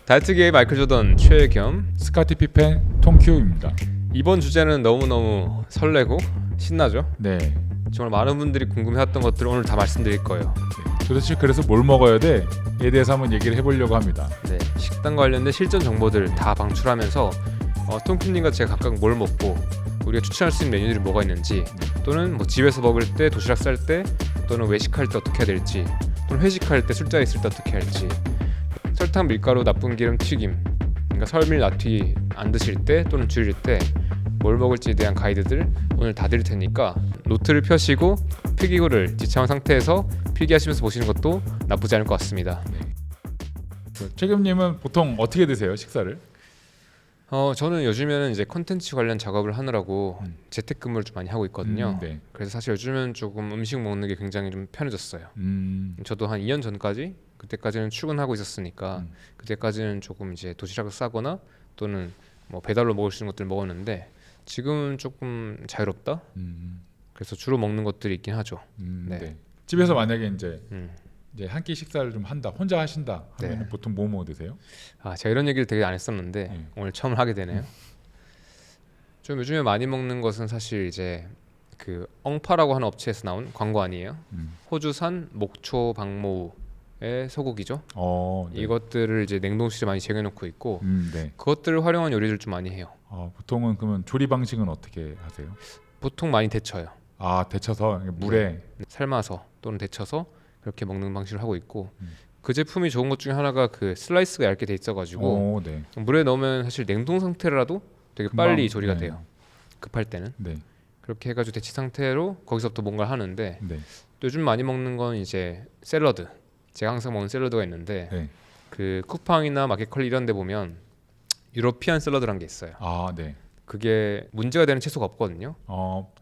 다이어트계의 마이클 조던 최겸. 스카티 피펜 톰큐입니다. 이번 주제는 너무너무 설레고 신나죠? 네. 정말 많은 분들이 궁금해했던 것들을 오늘 다 말씀드릴 거예요. 도대체 그래서 뭘 먹어야 돼?에 대해서 한번 얘기를 해보려고 합니다. 네, 식단 관련된 실전 정보들 다 방출하면서 톰큐님과 제가 각각 뭘 먹고 우리가 추천할 수 있는 메뉴들이 뭐가 있는지, 또는 뭐 집에서 먹을 때, 도시락 쌀 때, 또는 외식할 때 어떻게 해야 될지, 또는 회식할 때, 술자리 있을 때 어떻게 할지, 설탕, 밀가루, 나쁜 기름, 튀김, 그러니까 설밀, 나트리 안 드실 때 또는 줄일 때 뭘 먹을지에 대한 가이드들 오늘 다 드릴 테니까 노트를 펴시고 필기구를 지참한 상태에서 필기하시면서 보시는 것도 나쁘지 않을 것 같습니다. 최겸님은 보통 어떻게 드세요, 식사를? 저는 요즘에는 이제 콘텐츠 관련 작업을 하느라고 재택근무를 좀 많이 하고 있거든요. 네. 그래서 사실 요즘은 조금 음식 먹는 게 굉장히 좀 편해졌어요. 저도 한 2년 전까지, 그때까지는 출근하고 있었으니까 그때까지는 조금 이제 도시락을 싸거나 또는 뭐 배달로 먹을 수 있는 것들 먹었는데 지금은 조금 자유롭다. 그래서 주로 먹는 것들이 있긴 하죠. 네. 집에서 만약에 이제 한 끼 식사를 좀 한다, 혼자 하신다 하면 네. 보통 뭐 드세요? 제가 이런 얘기를 되게 안 했었는데 오늘 처음 하게 되네요. 좀 요즘에 많이 먹는 것은 사실 이제 그 엉파라고 하는 업체에서 나온 광고 아니에요. 호주산 목초 박모우의 소고기죠. 네. 이것들을 이제 냉동실에 많이 쟁여놓고 있고 네. 그것들을 활용한 요리를 좀 많이 해요. 보통은 그러면 조리 방식은 어떻게 하세요? 보통 많이 데쳐요. 데쳐서 물에. 삶아서 또는 데쳐서 그렇게 먹는 방식을 하고 있고 그 제품이 좋은 것 중에 하나가 그 슬라이스가 얇게 돼 있어가지고 네. 물에 넣으면 사실 냉동 상태라도 되게 금방, 빨리 조리가 네. 돼요. 급할 때는. 네. 그렇게 해가지고 데치 상태로 거기서부터 뭔가를 하는데 네. 또 요즘 많이 먹는 건 이제 샐러드. 제가 항상 먹는 샐러드가 있는데 네. 그 쿠팡이나 마켓컬리 이런 데 보면 유러피안 샐러드란 게 있어요. 네. 그게 문제가 되는 채소가 없거든요.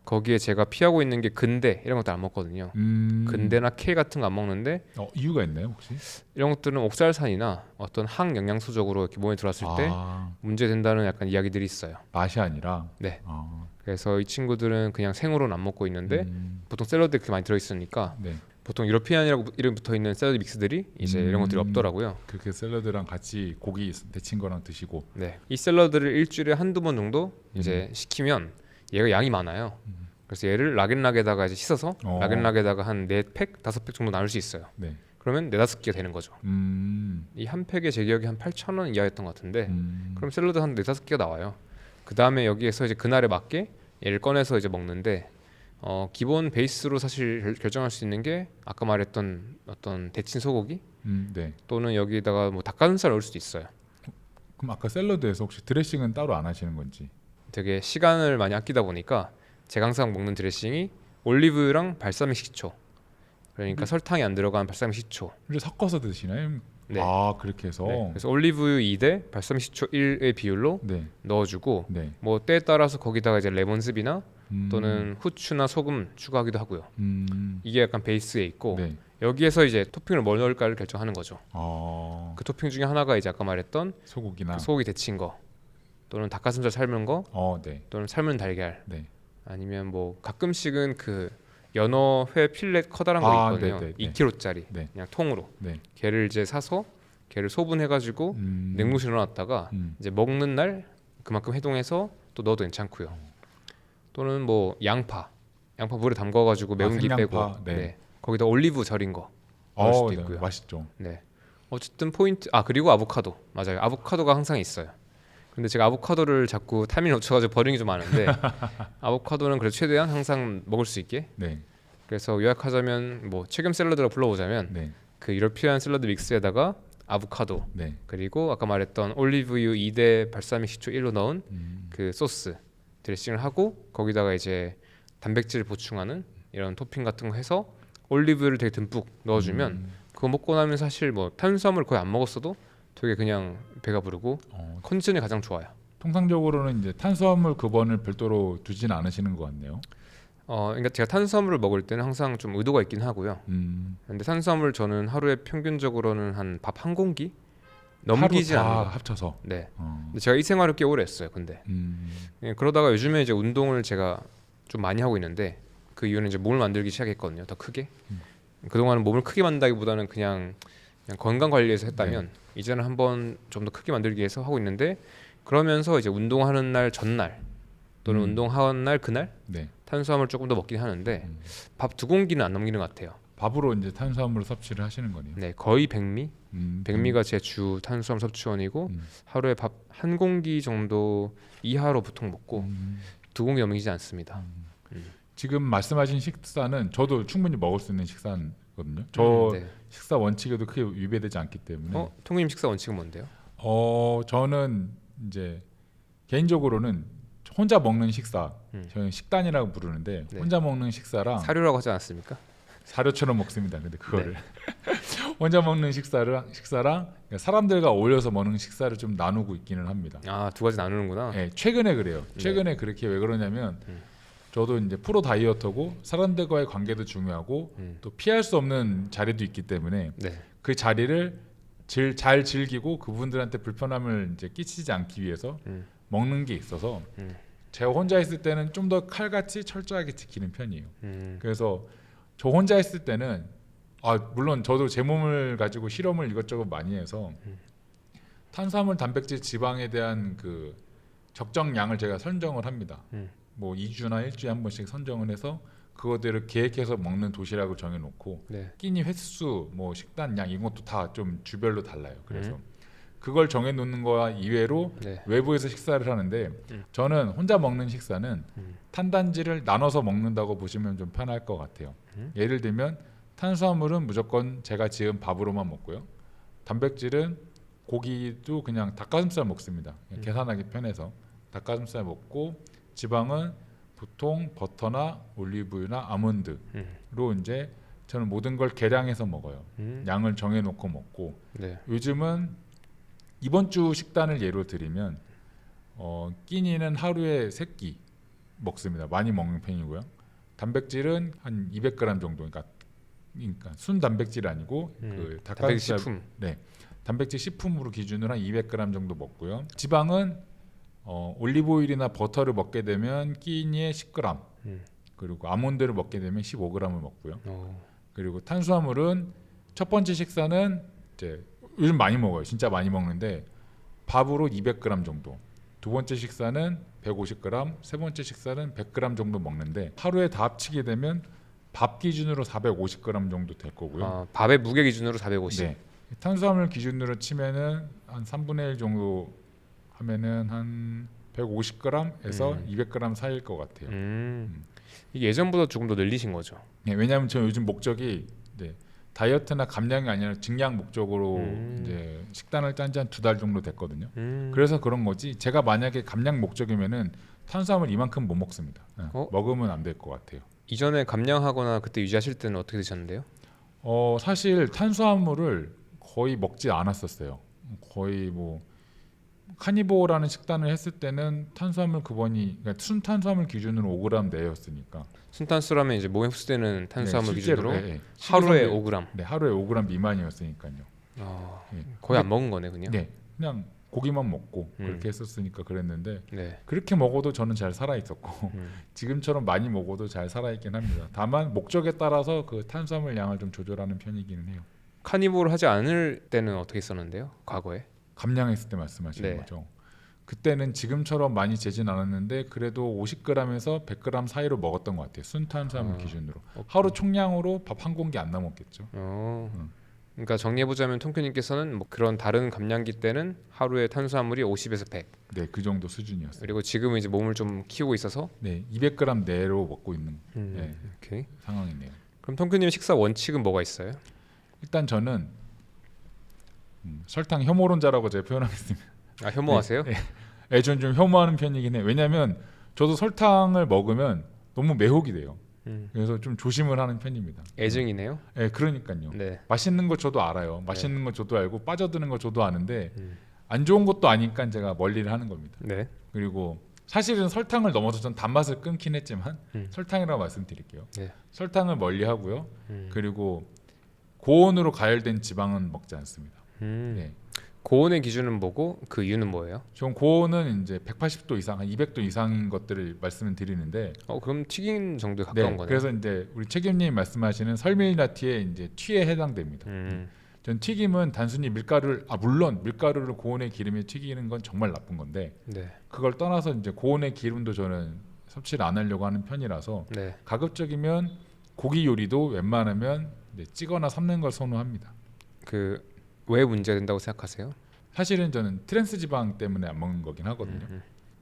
거기에 제가 피하고 있는 게 근대 이런 것도 안 먹거든요. 근대나 케 같은 거 안 먹는데 이유가 있나요, 혹시? 이런 것들은 옥살산이나 어떤 항영양소적으로 이렇게 몸에 들어왔을 때 문제 된다는 약간 이야기들이 있어요. 맛이 아니라. 네. 그래서 이 친구들은 그냥 생으로는 안 먹고 있는데 보통 샐러드에 그렇게 많이 들어있으니까 네. 보통 유러피안이라고 이름 붙어 있는 샐러드 믹스들이 이제 이런 것들이 없더라고요. 그렇게 샐러드랑 같이 고기 데친 거랑 드시고. 네. 이 샐러드를 일주일에 한두 번 정도 이제 시키면 얘가 양이 많아요. 그래서 얘를 락앤락에다가 이제 씻어서 락앤락에다가 한 4팩, 5팩 정도 나눌 수 있어요. 네. 그러면 4-5개가 되는 거죠. 이 한 팩에 제 기억이 한 8,000원 이하였던 것 같은데 그럼 샐러드 한 4-5개가 나와요. 그 다음에 여기에서 이제 그날에 맞게 얘를 꺼내서 이제 먹는데 기본 베이스로 사실 결정할 수 있는 게 아까 말했던 어떤 데친 소고기 네. 또는 여기다가 뭐 닭가슴살 넣을 수도 있어요. 그럼 아까 샐러드에서 혹시 드레싱은 따로 안 하시는 건지? 되게 시간을 많이 아끼다 보니까 제가 항상 먹는 드레싱이 올리브유랑 발사믹 식초, 그러니까 설탕이 안 들어간 발사믹 식초. 이제 섞어서 드시나요? 네. 그렇게 해서. 네. 그래서 올리브유 2대 발사믹 식초 1의 비율로 네. 넣어주고 네. 뭐 때에 따라서 거기다가 이제 레몬즙이나 또는 후추나 소금 추가하기도 하고요. 이게 약간 베이스에 있고 네. 여기에서 이제 토핑을 뭘 넣을까를 결정하는 거죠. 그 그 토핑 중에 하나가 이제 아까 말했던 소고기나. 그 소고기 데친 거 또는 닭가슴살 삶은 거 네. 또는 삶은 달걀 네. 아니면 뭐 가끔씩은 그 연어 회 필렛 커다란 거 있거든요. 네. 2kg짜리 네. 그냥 통으로 네. 걔를 이제 사서 걔를 소분해가지고 냉동실에 넣어놨다가 이제 먹는 날 그만큼 해동해서 또 넣어도 괜찮고요. 또는 뭐 양파 물에 담가가지고 매운 기 생양파, 빼고 네. 거기다 올리브 절인 거 넣을 수도 네. 있고요. 맛있죠. 네. 어쨌든 포인트 그리고 아보카도 맞아요. 아보카도가 항상 있어요. 근데 제가 아보카도를 자꾸 타이밍 놓쳐가지고 버리는 게 좀 많은데 아보카도는 그래도 최대한 항상 먹을 수 있게. 네. 그래서 요약하자면 뭐 최겸 샐러드라 불러보자면 네. 그 유러피안 샐러드 믹스에다가 아보카도 네. 그리고 아까 말했던 올리브유 2대 발사믹 식초 1로 넣은 그 소스 드레싱을 하고 거기다가 이제 단백질 보충하는 이런 토핑 같은 거 해서 올리브유를 되게 듬뿍 넣어주면 그거 먹고 나면 사실 뭐 탄수화물 거의 안 먹었어도 되게 그냥 배가 부르고 컨디션이 가장 좋아요. 통상적으로는 이제 탄수화물 급원을 별도로 두진 않으시는 것 같네요. 그러니까 제가 탄수화물을 먹을 때는 항상 좀 의도가 있긴 하고요. 근데 탄수화물 저는 하루에 평균적으로는 한 밥 한 공기 넘기지 하루 않는 다 거. 합쳐서. 네. 근데 제가 이 생활을 꽤 오래 했어요. 근데 그러다가 요즘에 이제 운동을 제가 좀 많이 하고 있는데 그 이유는 이제 몸을 만들기 시작했거든요. 더 크게. 그동안은 몸을 크게 만든다기보다는 그냥 그냥 건강 관리에서 했다면 이제는 한번 좀 더 크게 만들기 위해서 하고 있는데 그러면서 이제 운동하는 날 전날 또는 운동하는 날 그날 네. 탄수화물 조금 더 먹긴 하는데 밥 2공기는 안 넘기는 것 같아요. 밥으로 이제 탄수화물 섭취를 하시는 거네요. 네, 거의 백미. 음, 백미가 제 주 탄수화물 섭취원이고 하루에 밥 1공기 정도 이하로 보통 먹고 2공기 넘기지 않습니다. 지금 말씀하신 식사는 저도 충분히 먹을 수 있는 식사거든요. 저 네. 식사 원칙에도 크게 위배되지 않기 때문에. 통님 식사 원칙은 뭔데요? 저는 이제 개인적으로는 혼자 먹는 식사, 저는 식단이라고 부르는데 네. 혼자 먹는 식사랑 사료라고 하지 않았습니까? 사료처럼 먹습니다. 근데 그거를 혼자 먹는 식사랑 사람들과 어울려서 먹는 식사를 좀 나누고 있기는 합니다. 아, 2가지 나누는구나. 네, 최근에 그래요. 최근에 그렇게 왜 그러냐면 저도 이제 프로 다이어터고 사람들과의 관계도 중요하고 또 피할 수 없는 자리도 있기 때문에 네. 그 자리를 잘 즐기고 그분들한테 불편함을 이제 끼치지 않기 위해서 먹는 게 있어서 제가 혼자 있을 때는 좀 더 칼같이 철저하게 지키는 편이에요. 그래서 저 혼자 있을 때는 물론 저도 제 몸을 가지고 실험을 이것저것 많이 해서 탄수화물, 단백질, 지방에 대한 그 적정량을 제가 선정을 합니다. 뭐 2주나 일주일에 한 번씩 선정을 해서 그거대로 계획해서 먹는 도시락을 정해놓고 네. 끼니 횟수, 뭐 식단량 이런 것도 다 좀 주별로 달라요. 그래서 그걸 정해놓는 거와 이외로 네. 외부에서 식사를 하는데 저는 혼자 먹는 식사는 탄단지를 나눠서 먹는다고 보시면 좀 편할 것 같아요. 예를 들면 탄수화물은 무조건 제가 지은 밥으로만 먹고요. 단백질은 고기도 그냥 닭가슴살 먹습니다. 계산하기 편해서 닭가슴살 먹고 지방은 보통 버터나 올리브유나 아몬드로 이제 저는 모든 걸 계량해서 먹어요. 양을 정해놓고 먹고 네. 요즘은 이번 주 식단을 예로 드리면 끼니는 하루에 3끼 먹습니다. 많이 먹는 편이고요. 단백질은 한 200g 정도, 그러니까 순 단백질 아니고 그 단백질 닭가슴살, 식품. 네, 단백질 식품으로 기준으로 한 200g 정도 먹고요. 지방은 올리브 오일이나 버터를 먹게 되면 끼니에 10g, 그리고 아몬드를 먹게 되면 15g을 먹고요. 그리고 탄수화물은 첫 번째 식사는 이제 요즘 많이 먹어요. 진짜 많이 먹는데 밥으로 200g 정도. 두 번째 식사는 150g, 세 번째 식사는 100g 정도 먹는데 하루에 다 합치게 되면 밥 기준으로 450g 정도 될 거고요. 밥의 무게 기준으로 450. 네. 탄수화물 기준으로 치면은 한 3분의 1 정도 하면은 한 150g에서 200g 사이일 것 같아요. 이게 예전보다 조금 더 늘리신 거죠? 네, 왜냐하면 저 요즘 목적이 다이어트나 감량이 아니라 증량 목적으로 이제 식단을 짠 지 한 2달 정도 됐거든요. 그래서 그런 거지. 제가 만약에 감량 목적이면은 탄수화물 이만큼 못 먹습니다. 먹으면 안 될 것 같아요. 이전에 감량하거나 그때 유지하실 때는 어떻게 드셨는데요? 사실 탄수화물을 거의 먹지 않았었어요. 거의 뭐 카니보어라는 식단을 했을 때는 탄수화물 그러니까 순탄수화물 기준으로 5g 내였으니까. 순탄수라면 이제 몸에 흡수되는 탄수화물 실제로, 기준으로 하루에 5g. 네, 하루에 5g 미만이었으니까요. 거의 안 먹은 거네 그냥. 네, 그냥 고기만 먹고 그렇게 했었으니까 그랬는데 네. 그렇게 먹어도 저는 잘 살아 있었고 지금처럼 많이 먹어도 잘 살아 있긴 합니다. 다만 목적에 따라서 그 탄수화물 양을 좀 조절하는 편이기는 해요. 카니보를 하지 않을 때는 어떻게 했었는데요? 과거에? 감량했을 때 말씀하시는 거죠. 그때는 지금처럼 많이 재진 않았는데 그래도 50g에서 100g 사이로 먹었던 것 같아요. 순탄수화물 기준으로. 하루 총량으로 밥 한 공기 안 남았겠죠. 그러니까 정리해보자면 통큐님께서는 뭐 그런 다른 감량기 때는 하루에 탄수화물이 50에서 100. 네, 그 정도 수준이었어요. 그리고 지금은 이제 몸을 좀 키우고 있어서 200g 내로 먹고 있는 오케이. 상황이네요. 그럼 통큐님 식사 원칙은 뭐가 있어요? 일단 저는 설탕 혐오론자라고 제가 표현하겠습니다. 혐오하세요? 네, 저는 좀 혐오하는 편이긴 해요. 왜냐하면 저도 설탕을 먹으면 너무 매혹이 돼요. 그래서 좀 조심을 하는 편입니다. 애증이네요. 네, 그러니까요. 네. 맛있는 거 저도 알아요. 맛있는 거 저도 알고 빠져드는 거 저도 아는데 안 좋은 것도 아니까 제가 멀리를 하는 겁니다. 네. 그리고 사실은 설탕을 넘어서 전 단맛을 끊긴 했지만 설탕이라고 말씀드릴게요. 네. 설탕을 멀리하고요. 그리고 고온으로 가열된 지방은 먹지 않습니다. 네. 고온의 기준은 뭐고 그 이유는 뭐예요? 전 고온은 이제 180도 이상, 한 200도 이상인 것들을 말씀을 드리는데, 그럼 튀긴 정도에 가까운 거네요. 그래서 이제 우리 책임님 말씀하시는 설밀나티의 이제 튀에 해당됩니다. 전 튀김은 단순히 밀가루를 물론 밀가루를 고온의 기름에 튀기는 건 정말 나쁜 건데 네. 그걸 떠나서 이제 고온의 기름도 저는 섭취를 안 하려고 하는 편이라서 네. 가급적이면 고기 요리도 웬만하면 이제 찌거나 삶는 걸 선호합니다. 그 왜 문제가 된다고 생각하세요? 사실은 저는 트랜스 지방 때문에 안 먹는 거긴 하거든요.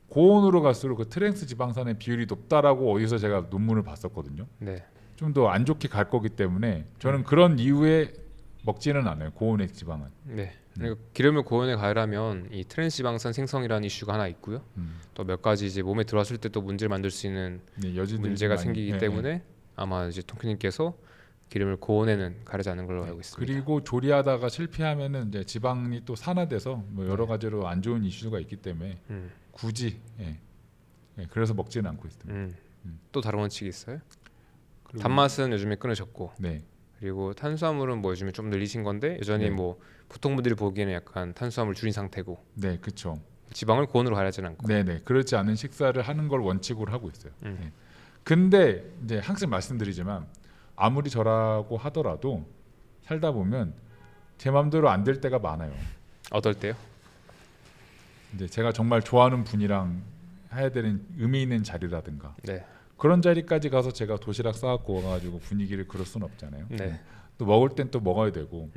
고온으로 갈수록 그 트랜스 지방산의 비율이 높다라고 어디서 제가 논문을 봤었거든요. 네. 좀 더 안 좋게 갈 거기 때문에 저는 그런 이유에 먹지는 않아요. 고온의 지방은. 네. 그리고 기름을 고온에 가열하면 이 트랜스지방산 생성이라는 이슈가 하나 있고요. 또 몇 가지 이제 몸에 들어왔을 때 또 문제를 만들 수 있는 네, 여지들이 문제가 많이- 생기기 네, 때문에 네. 아마 이제 통키님께서 기름을 고온에는 가르지 않는 걸로 알고 있습니다. 그리고 조리하다가 실패하면은 이제 지방이 또 산화돼서 뭐 여러 가지로 안 좋은 이슈가 있기 때문에 굳이 그래서 먹지는 않고 있습니다. 또 다른 원칙이 있어요? 그리고- 단맛은 요즘에 끊으셨고 네, 그리고 탄수화물은 뭐 요즘에 좀 늘리신 건데 여전히 네. 뭐 보통 분들이 보기에는 약간 탄수화물 줄인 상태고 네, 그렇죠. 지방을 고온으로 가열하지는 않고. 네, 네, 그렇지 않은 식사를 하는 걸 원칙으로 하고 있어요. 음. 네. 근데 이제 항상 말씀드리지만 아무리 저라고 하더라도 살다 보면 제 마음대로 안 될 때가 많아요. 어떨 때요? 이제 제가 정말 좋아하는 분이랑 해야 되는 의미 있는 자리라든가 네. 그런 자리까지 가서 제가 도시락 싸갖고 와가지고 분위기를 그럴 수는 없잖아요. 네. 또 먹을 땐 또 먹어야 되고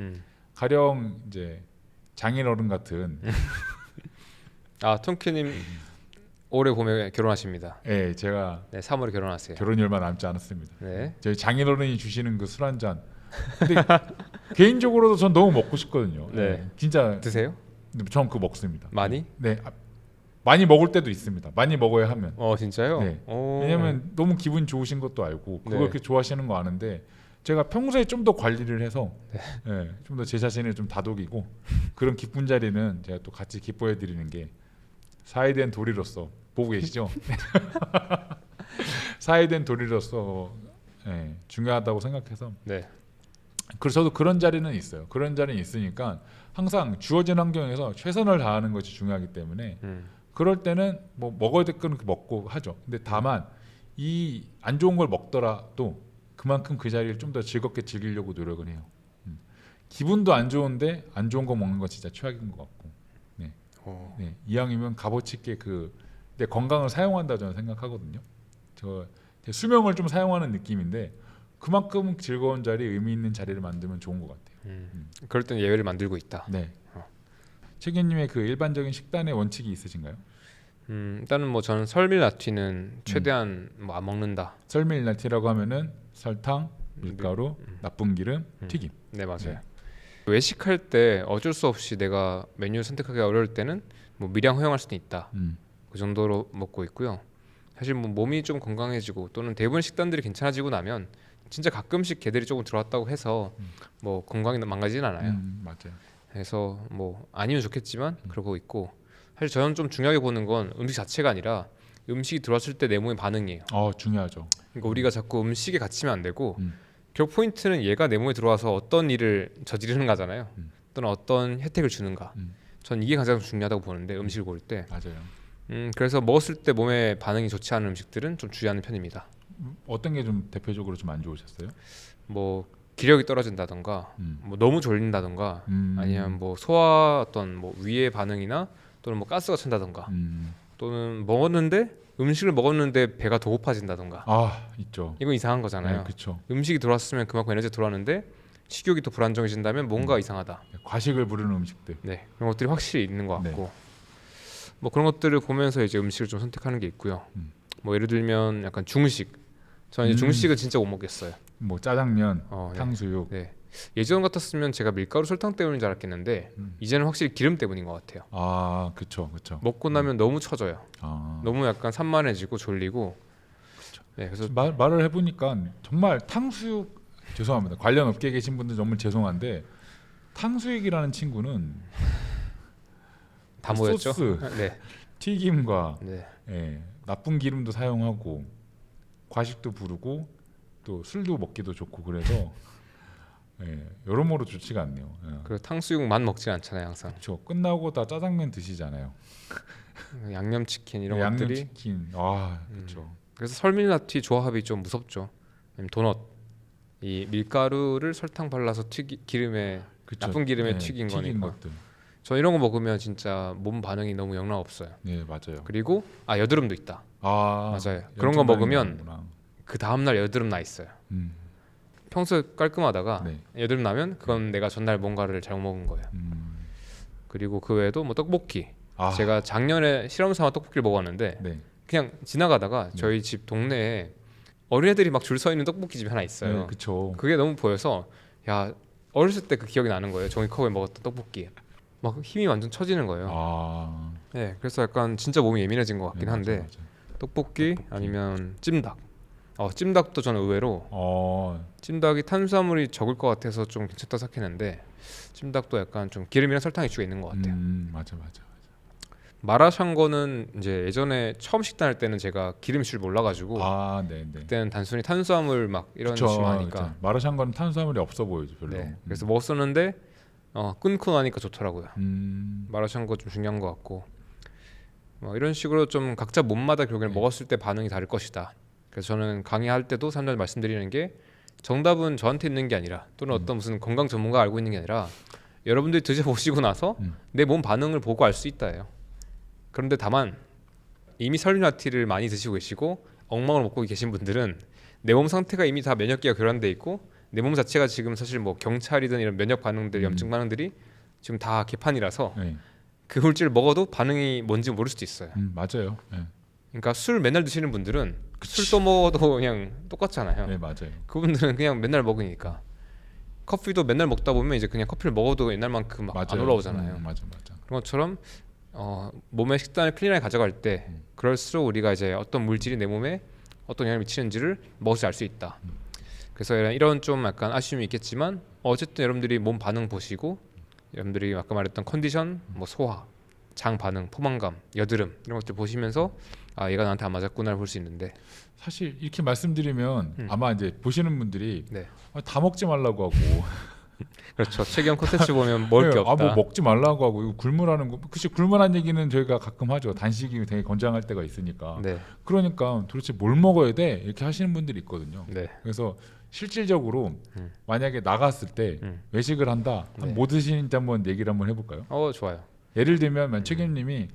가령 이제 장인어른 같은 아 통키님 올해 봄에 결혼하십니다. 예, 제가 네, 3월에 결혼하세요. 결혼이 얼마 남지 않았습니다. 네. 저희 장인어른이 주시는 그 술 한 잔. 근데 개인적으로도 전 너무 먹고 싶거든요. 네. 예, 진짜 드세요? 전 그거 먹습니다. 많이? 네, 많이 먹을 때도 있습니다. 많이 먹어야 하면. 진짜요? 네. 오. 왜냐면 너무 기분 좋으신 것도 알고 그걸 네. 그렇게 좋아하시는 거 아는데 제가 평소에 좀 더 관리를 해서 좀 더 제 자신을 좀 다독이고 그런 기쁜 자리는 제가 또 같이 기뻐해 드리는 게 사회된 도리로서 보고 계시죠? 사회된 도리로서 중요하다고 생각해서 네. 그래서 저도 그런 자리는 있어요. 그런 자리는 있으니까 항상 주어진 환경에서 최선을 다하는 것이 중요하기 때문에 그럴 때는 뭐 먹어야 될 건 먹고 하죠. 근데 다만 이 안 좋은 걸 먹더라도 그만큼 그 자리를 좀 더 즐겁게 즐기려고 노력을 해요. 기분도 안 좋은데 안 좋은 거 먹는 건 진짜 최악인 것 같고. 네, 이왕이면 값어치 있게 내 건강을 사용한다 저는 생각하거든요. 제 수명을 좀 사용하는 느낌인데 그만큼 즐거운 자리, 의미 있는 자리를 만들면 좋은 것 같아요. 그럴 땐 예외를 만들고 있다. 네. 최기님의 그 일반적인 식단의 원칙이 있으신가요? 일단은 뭐 저는 설밀나튀는 최대한 뭐 안 먹는다. 설밀나티라고 하면은 설탕, 밀가루, 나쁜 기름, 튀김. 네 맞아요. 네. 외식할 때 어쩔 수 없이 내가 메뉴를 선택하기 어려울 때는 뭐 미량 허용할 수도 있다. 그 정도로 먹고 있고요. 사실 뭐 몸이 좀 건강해지고 또는 대부분 식단들이 괜찮아지고 나면 진짜 가끔씩 개들이 조금 들어왔다고 해서 뭐 건강이 망가지진 않아요. 맞아요. 그래서 뭐 아니면 좋겠지만 그러고 있고 사실 저는 좀 중요하게 보는 건 음식 자체가 아니라 음식이 들어왔을 때 내 몸의 반응이에요. 중요하죠. 그러니까 우리가 자꾸 음식에 갇히면 안 되고 결국 포인트는 얘가 내 몸에 들어와서 어떤 일을 저지르는 거잖아요. 또는 어떤 혜택을 주는가. 전 이게 가장 중요하다고 보는데 음식을 고를 때. 맞아요. 그래서 먹었을 때 몸에 반응이 좋지 않은 음식들은 좀 주의하는 편입니다. 어떤 게 좀 대표적으로 좀 안 좋으셨어요? 뭐 기력이 떨어진다던가, 뭐 너무 졸린다던가, 아니면 뭐 소화 어떤 뭐 위의 반응이나 또는 뭐 가스가 찬다던가, 또는 음식을 먹었는데 배가 더 고파진다던가. 있죠. 이건 이상한 거잖아요. 네, 그렇죠. 음식이 들어왔으면 그만큼 에너지 들어왔는데 식욕이 또 불안정해진다면 뭔가 이상하다. 과식을 부르는 음식들. 네, 그런 것들이 확실히 있는 것 같고, 뭐 그런 것들을 보면서 이제 음식을 좀 선택하는 게 있고요. 뭐 예를 들면 약간 중식. 저는 이제 중식은 진짜 못 먹겠어요. 뭐 짜장면, 네. 탕수육. 네. 예전 같았으면 제가 밀가루 설탕 때문인 줄 알았겠는데 이제는 확실히 기름 때문인 것 같아요. 그렇죠, 그렇죠. 먹고 나면 너무 처져요. 너무 약간 산만해지고 졸리고. 네, 그래서 말을 해보니까 정말 탕수육 죄송합니다. 관련 업계에 계신 분들 정말 죄송한데 탕수육이라는 친구는 다 모였죠. 소스, 네. 튀김과 네. 나쁜 기름도 사용하고 과식도 부르고 또 술도 먹기도 좋고 그래서 여러모로 좋지가 않네요. 그 탕수육만 먹지 않잖아요, 항상. 그렇죠. 끝나고 다 짜장면 드시잖아요. 양념치킨 이런 것들이. 양념치킨. 그렇죠. 그래서 설밀나튀 조합이 좀 무섭죠. 도넛 이 밀가루를 설탕 발라서 기름에 그쵸. 나쁜 기름에 네, 튀긴 거니까. 것들. 저 이런 거 먹으면 진짜 몸 반응이 너무 영락 없어요. 네 맞아요. 그리고 여드름도 있다. 아 맞아요. 그런 거 염증 반응이 먹으면 나는구나. 그 다음 날 여드름 나 있어요. 음, 평소에 깔끔하다가 네. 여드름 나면 그건 내가 전날 뭔가를 잘못 먹은 거예요. 그리고 그 외에도 뭐 떡볶이. 아, 제가 작년에 실험 삼아 떡볶이를 먹었는데 네. 그냥 지나가다가 저희 집 동네에 어린애들이 막 줄 서 있는 떡볶이 집이 하나 있어요. 네, 그쵸. 그게 너무 보여서 야 어렸을 때 그 기억이 나는 거예요. 종이컵에 먹었던 떡볶이. 막 힘이 완전 처지는 거예요. 아, 네, 그래서 약간 진짜 몸이 예민해진 것 같긴 네, 한데 맞아, 맞아. 떡볶이 아니면 찜닭. 찜닭도 저는 의외로 어, 찜닭이 탄수화물이 적을 것 같아서 좀 괜찮다 생각했는데 찜닭도 약간 좀 기름이랑 설탕이 주가 있는 것 같아요. 맞아, 맞아. 마라샹궈는 이제 예전에 처음 식단할 때는 제가 기름이 줄 몰라가지고 아, 네, 네. 그때는 단순히 탄수화물 막 이런 그쵸, 식으로 하니까 마라샹궈는 탄수화물이 없어 보이죠, 별로. 네, 그래서 먹었었는데 끊고 나니까 좋더라고요. 음, 마라샹궈 좀 중요한 것 같고 뭐 이런 식으로 좀 각자 몸마다 결국엔 네. 먹었을 때 반응이 다를 것이다. 그래서 저는 강의할 때도 사람들 말씀드리는 게 정답은 저한테 있는 게 아니라 또는 어떤 무슨 건강 전문가가 알고 있는 게 아니라 여러분들이 드셔보시고 나서 내 몸 반응을 보고 알 수 있다예요. 그런데 다만 이미 설리나티를 많이 드시고 계시고 엉망을 먹고 계신 분들은 내 몸 상태가 이미 다 면역계가 교란돼 있고 내 몸 자체가 지금 사실 뭐 경찰이든 이런 면역 반응들, 염증 반응들이 지금 다 개판이라서 네. 그 물질을 먹어도 반응이 뭔지 모를 수도 있어요. 맞아요. 네. 그러니까 술 맨날 드시는 분들은 술 또 먹어도 그냥 똑같잖아요. 네, 맞아요. 그분들은 그냥 맨날 먹으니까 커피도 맨날 먹다 보면 이제 그냥 커피를 먹어도 옛날만큼 막 안 맞아요. 올라오잖아요. 맞아, 맞아. 그런 것처럼 몸의 식단을 클린하게 가져갈 때 그럴수록 우리가 이제 어떤 물질이 내 몸에 어떤 영향을 미치는지를 먹어서 알 수 있다. 그래서 이런 좀 약간 아쉬움이 있겠지만 어쨌든 여러분들이 몸 반응 보시고 여러분들이 아까 말했던 컨디션, 뭐 소화, 장 반응, 포만감, 여드름 이런 것들 보시면서 얘가 나한테 안 맞았구나를 볼 수 있는데 사실 이렇게 말씀드리면 아마 이제 보시는 분들이 네. 다 먹지 말라고 하고 그렇죠. 최경 콘텐츠 보면 먹을 게 네, 없다. 뭐 먹지 말라고 하고 이거 굶으라는 거. 그치, 굶으라는 얘기는 저희가 가끔 하죠. 단식이 되게 건강할 때가 있으니까. 네, 그러니까 도대체 뭘 먹어야 돼? 이렇게 하시는 분들이 있거든요. 네, 그래서 실질적으로 만약에 나갔을 때 외식을 한다. 네. 뭐 드시는지 한번 얘기를 한번 해볼까요? 좋아요. 예를 들면 책임님이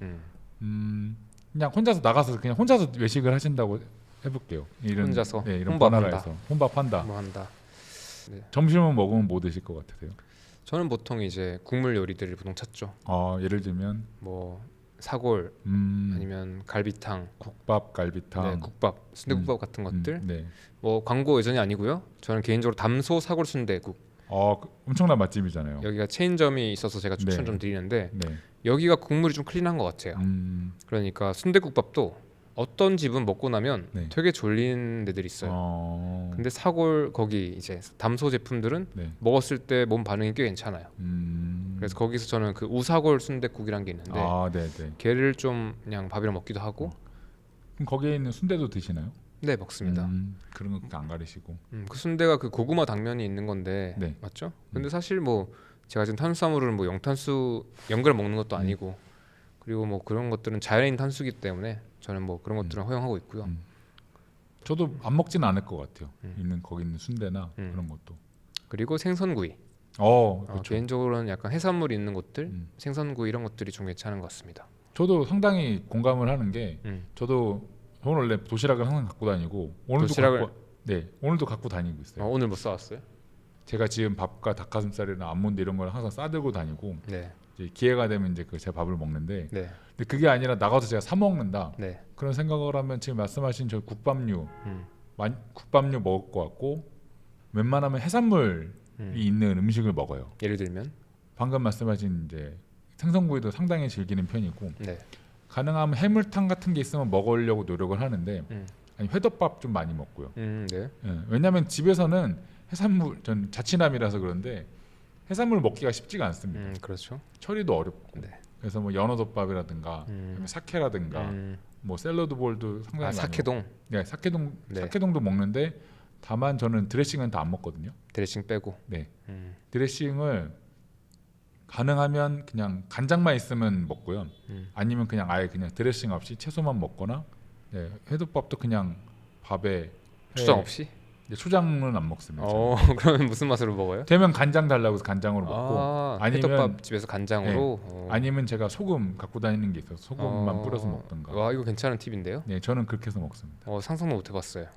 그냥 혼자서 나가서 그냥 혼자서 외식을 하신다고 해볼게요. 혼자서? 네, 이런 혼밥한다. 번화가에서 혼밥한다. 뭐 한다. 점심은 먹으면 뭐 드실 것 같으세요? 저는 보통 이제 국물 요리들을 보통 찾죠. 예를 들면 뭐 사골 아니면 갈비탕, 국밥, 갈비탕, 네, 국밥, 순대국밥 같은 것들. 네. 뭐 광고 예전이 아니고요. 저는 개인적으로 담소 사골 순대국. 엄청난 맛집이잖아요. 여기가 체인점이 있어서 제가 추천 네. 좀 드리는데 네. 여기가 국물이 좀 클린한 것 같아요. 그러니까 순대국밥도 어떤 집은 먹고 나면 네. 되게 졸린 데들이 있어요. 근데 사골 거기 이제 담소 제품들은 네. 먹었을 때 몸 반응이 꽤 괜찮아요. 그래서 거기서 저는 그 우사골 순대국이란 게 있는데 네, 네. 걔를 좀 그냥 밥이랑 먹기도 하고 그럼 거기에 있는 순대도 드시나요? 네 먹습니다. 그런 거 안 가리시고. 그 순대가 그 고구마 당면이 있는 건데 네. 맞죠? 근데 사실 뭐 제가 지금 탄수화물을 뭐 영탄수 연결 먹는 것도 아니고 그리고 뭐 그런 것들은 자연인 탄수기 때문에 저는 뭐 그런 것들은 허용하고 있고요. 저도 안 먹지는 않을 것 같아요. 거기 있는 순대나 그런 것도. 그리고 생선구이. 그렇죠. 개인적으로는 약간 해산물이 있는 곳들, 생선구이 이런 것들이 좀 괜찮은 것 같습니다. 저도 상당히 공감을 하는 게 저는 원래 도시락을 항상 갖고 다니고 오늘도 갖고 다니고 있어요. 오늘 뭐 싸왔어요? 제가 지금 밥과 닭가슴살이나 아몬드 이런 걸 항상 싸들고 다니고 네, 이제 기회가 되면 이제 제 밥을 먹는데 네, 근데 그게 아니라 나가서 제가 사 먹는다 네. 그런 생각을 하면 지금 말씀하신 저 국밥류 국밥류 먹을 것 같고 웬만하면 해산물이 있는 음식을 먹어요. 예를 들면, 방금 말씀하신 이제 생선구이도 상당히 즐기는 편이고 네, 가능하면 해물탕 같은 게 있으면 먹으려고 노력을 하는데 아니 회덮밥 좀 많이 먹고요. 네, 예, 왜냐하면 집에서는 해산물 전 자취남이라서 그런데 해산물 먹기가 쉽지가 않습니다. 그렇죠. 처리도 어렵고 네. 그래서 뭐 연어덮밥이라든가 아니면 사케라든가 뭐 샐러드 볼도 상당히 많이 사케동 먹고. 네, 사케동 네. 사케동도 먹는데 다만 저는 드레싱은 다 안 먹거든요. 드레싱 빼고. 네, 드레싱을 가능하면 그냥 간장만 있으면 먹고요. 아니면 그냥 아예 그냥 드레싱 없이 채소만 먹거나 네, 회덮밥도 그냥 밥에 추장 없이? 이제 초장은 안 먹습니다. 그러면 무슨 맛으로 먹어요? 되면 간장 달라고 해서 간장으로 먹고 아니면 회덮밥 집에서 간장으로. 아니면 제가 소금 갖고 다니는 게 있어서 소금만 뿌려서 먹든가. 와 이거 괜찮은 팁인데요? 네, 저는 그렇게 해서 먹습니다. 상상도 못 해봤어요.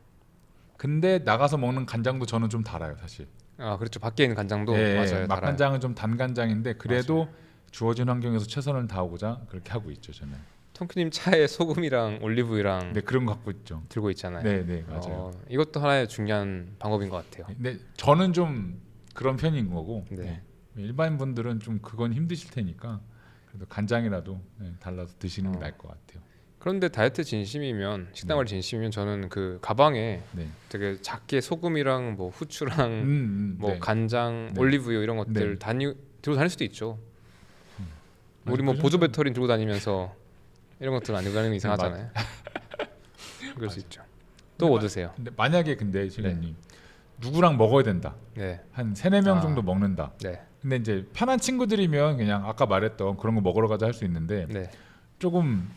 근데 나가서 먹는 간장도 저는 좀 달아요, 사실. 그렇죠. 밖에 있는 간장도 네, 맞아요. 맛간장은 좀 단 간장인데 그래도 주어진 환경에서 최선을 다하고자 그렇게 하고 있죠, 저는. 통큐님 차에 소금이랑 올리브유랑 네, 그런 거 갖고 있죠. 들고 있잖아요. 네, 네, 맞아요. 이것도 하나의 중요한 방법인 것 같아요. 근데 저는 좀 그런 편인 거고 네. 일반 분들은 좀 그건 힘드실 테니까 그래도 간장이라도 달라서 드시는 게 나을 것 같아요. 그런데 다이어트 진심이면 식단 관리 진심이면 저는 그 가방에 네. 되게 작게 소금이랑 뭐 후추랑 뭐 네. 간장, 네. 올리브유 이런 것들 네. 들고 다닐 수도 있죠. 맞아, 우리 뭐 그 보조 정도는- 배터리 들고 다니면서 이런 것들은 안 들고 다니는 게 이상하잖아요. 그럴 수 있죠. 또 뭐 드세요? 근데 만약에 실장님 누구랑 먹어야 된다. 네. 한 3-4명 아. 정도 먹는다. 네. 근데 이제 편한 친구들이면 그냥 아까 말했던 그런 거 먹으러 가자 할 수 있는데 네. 조금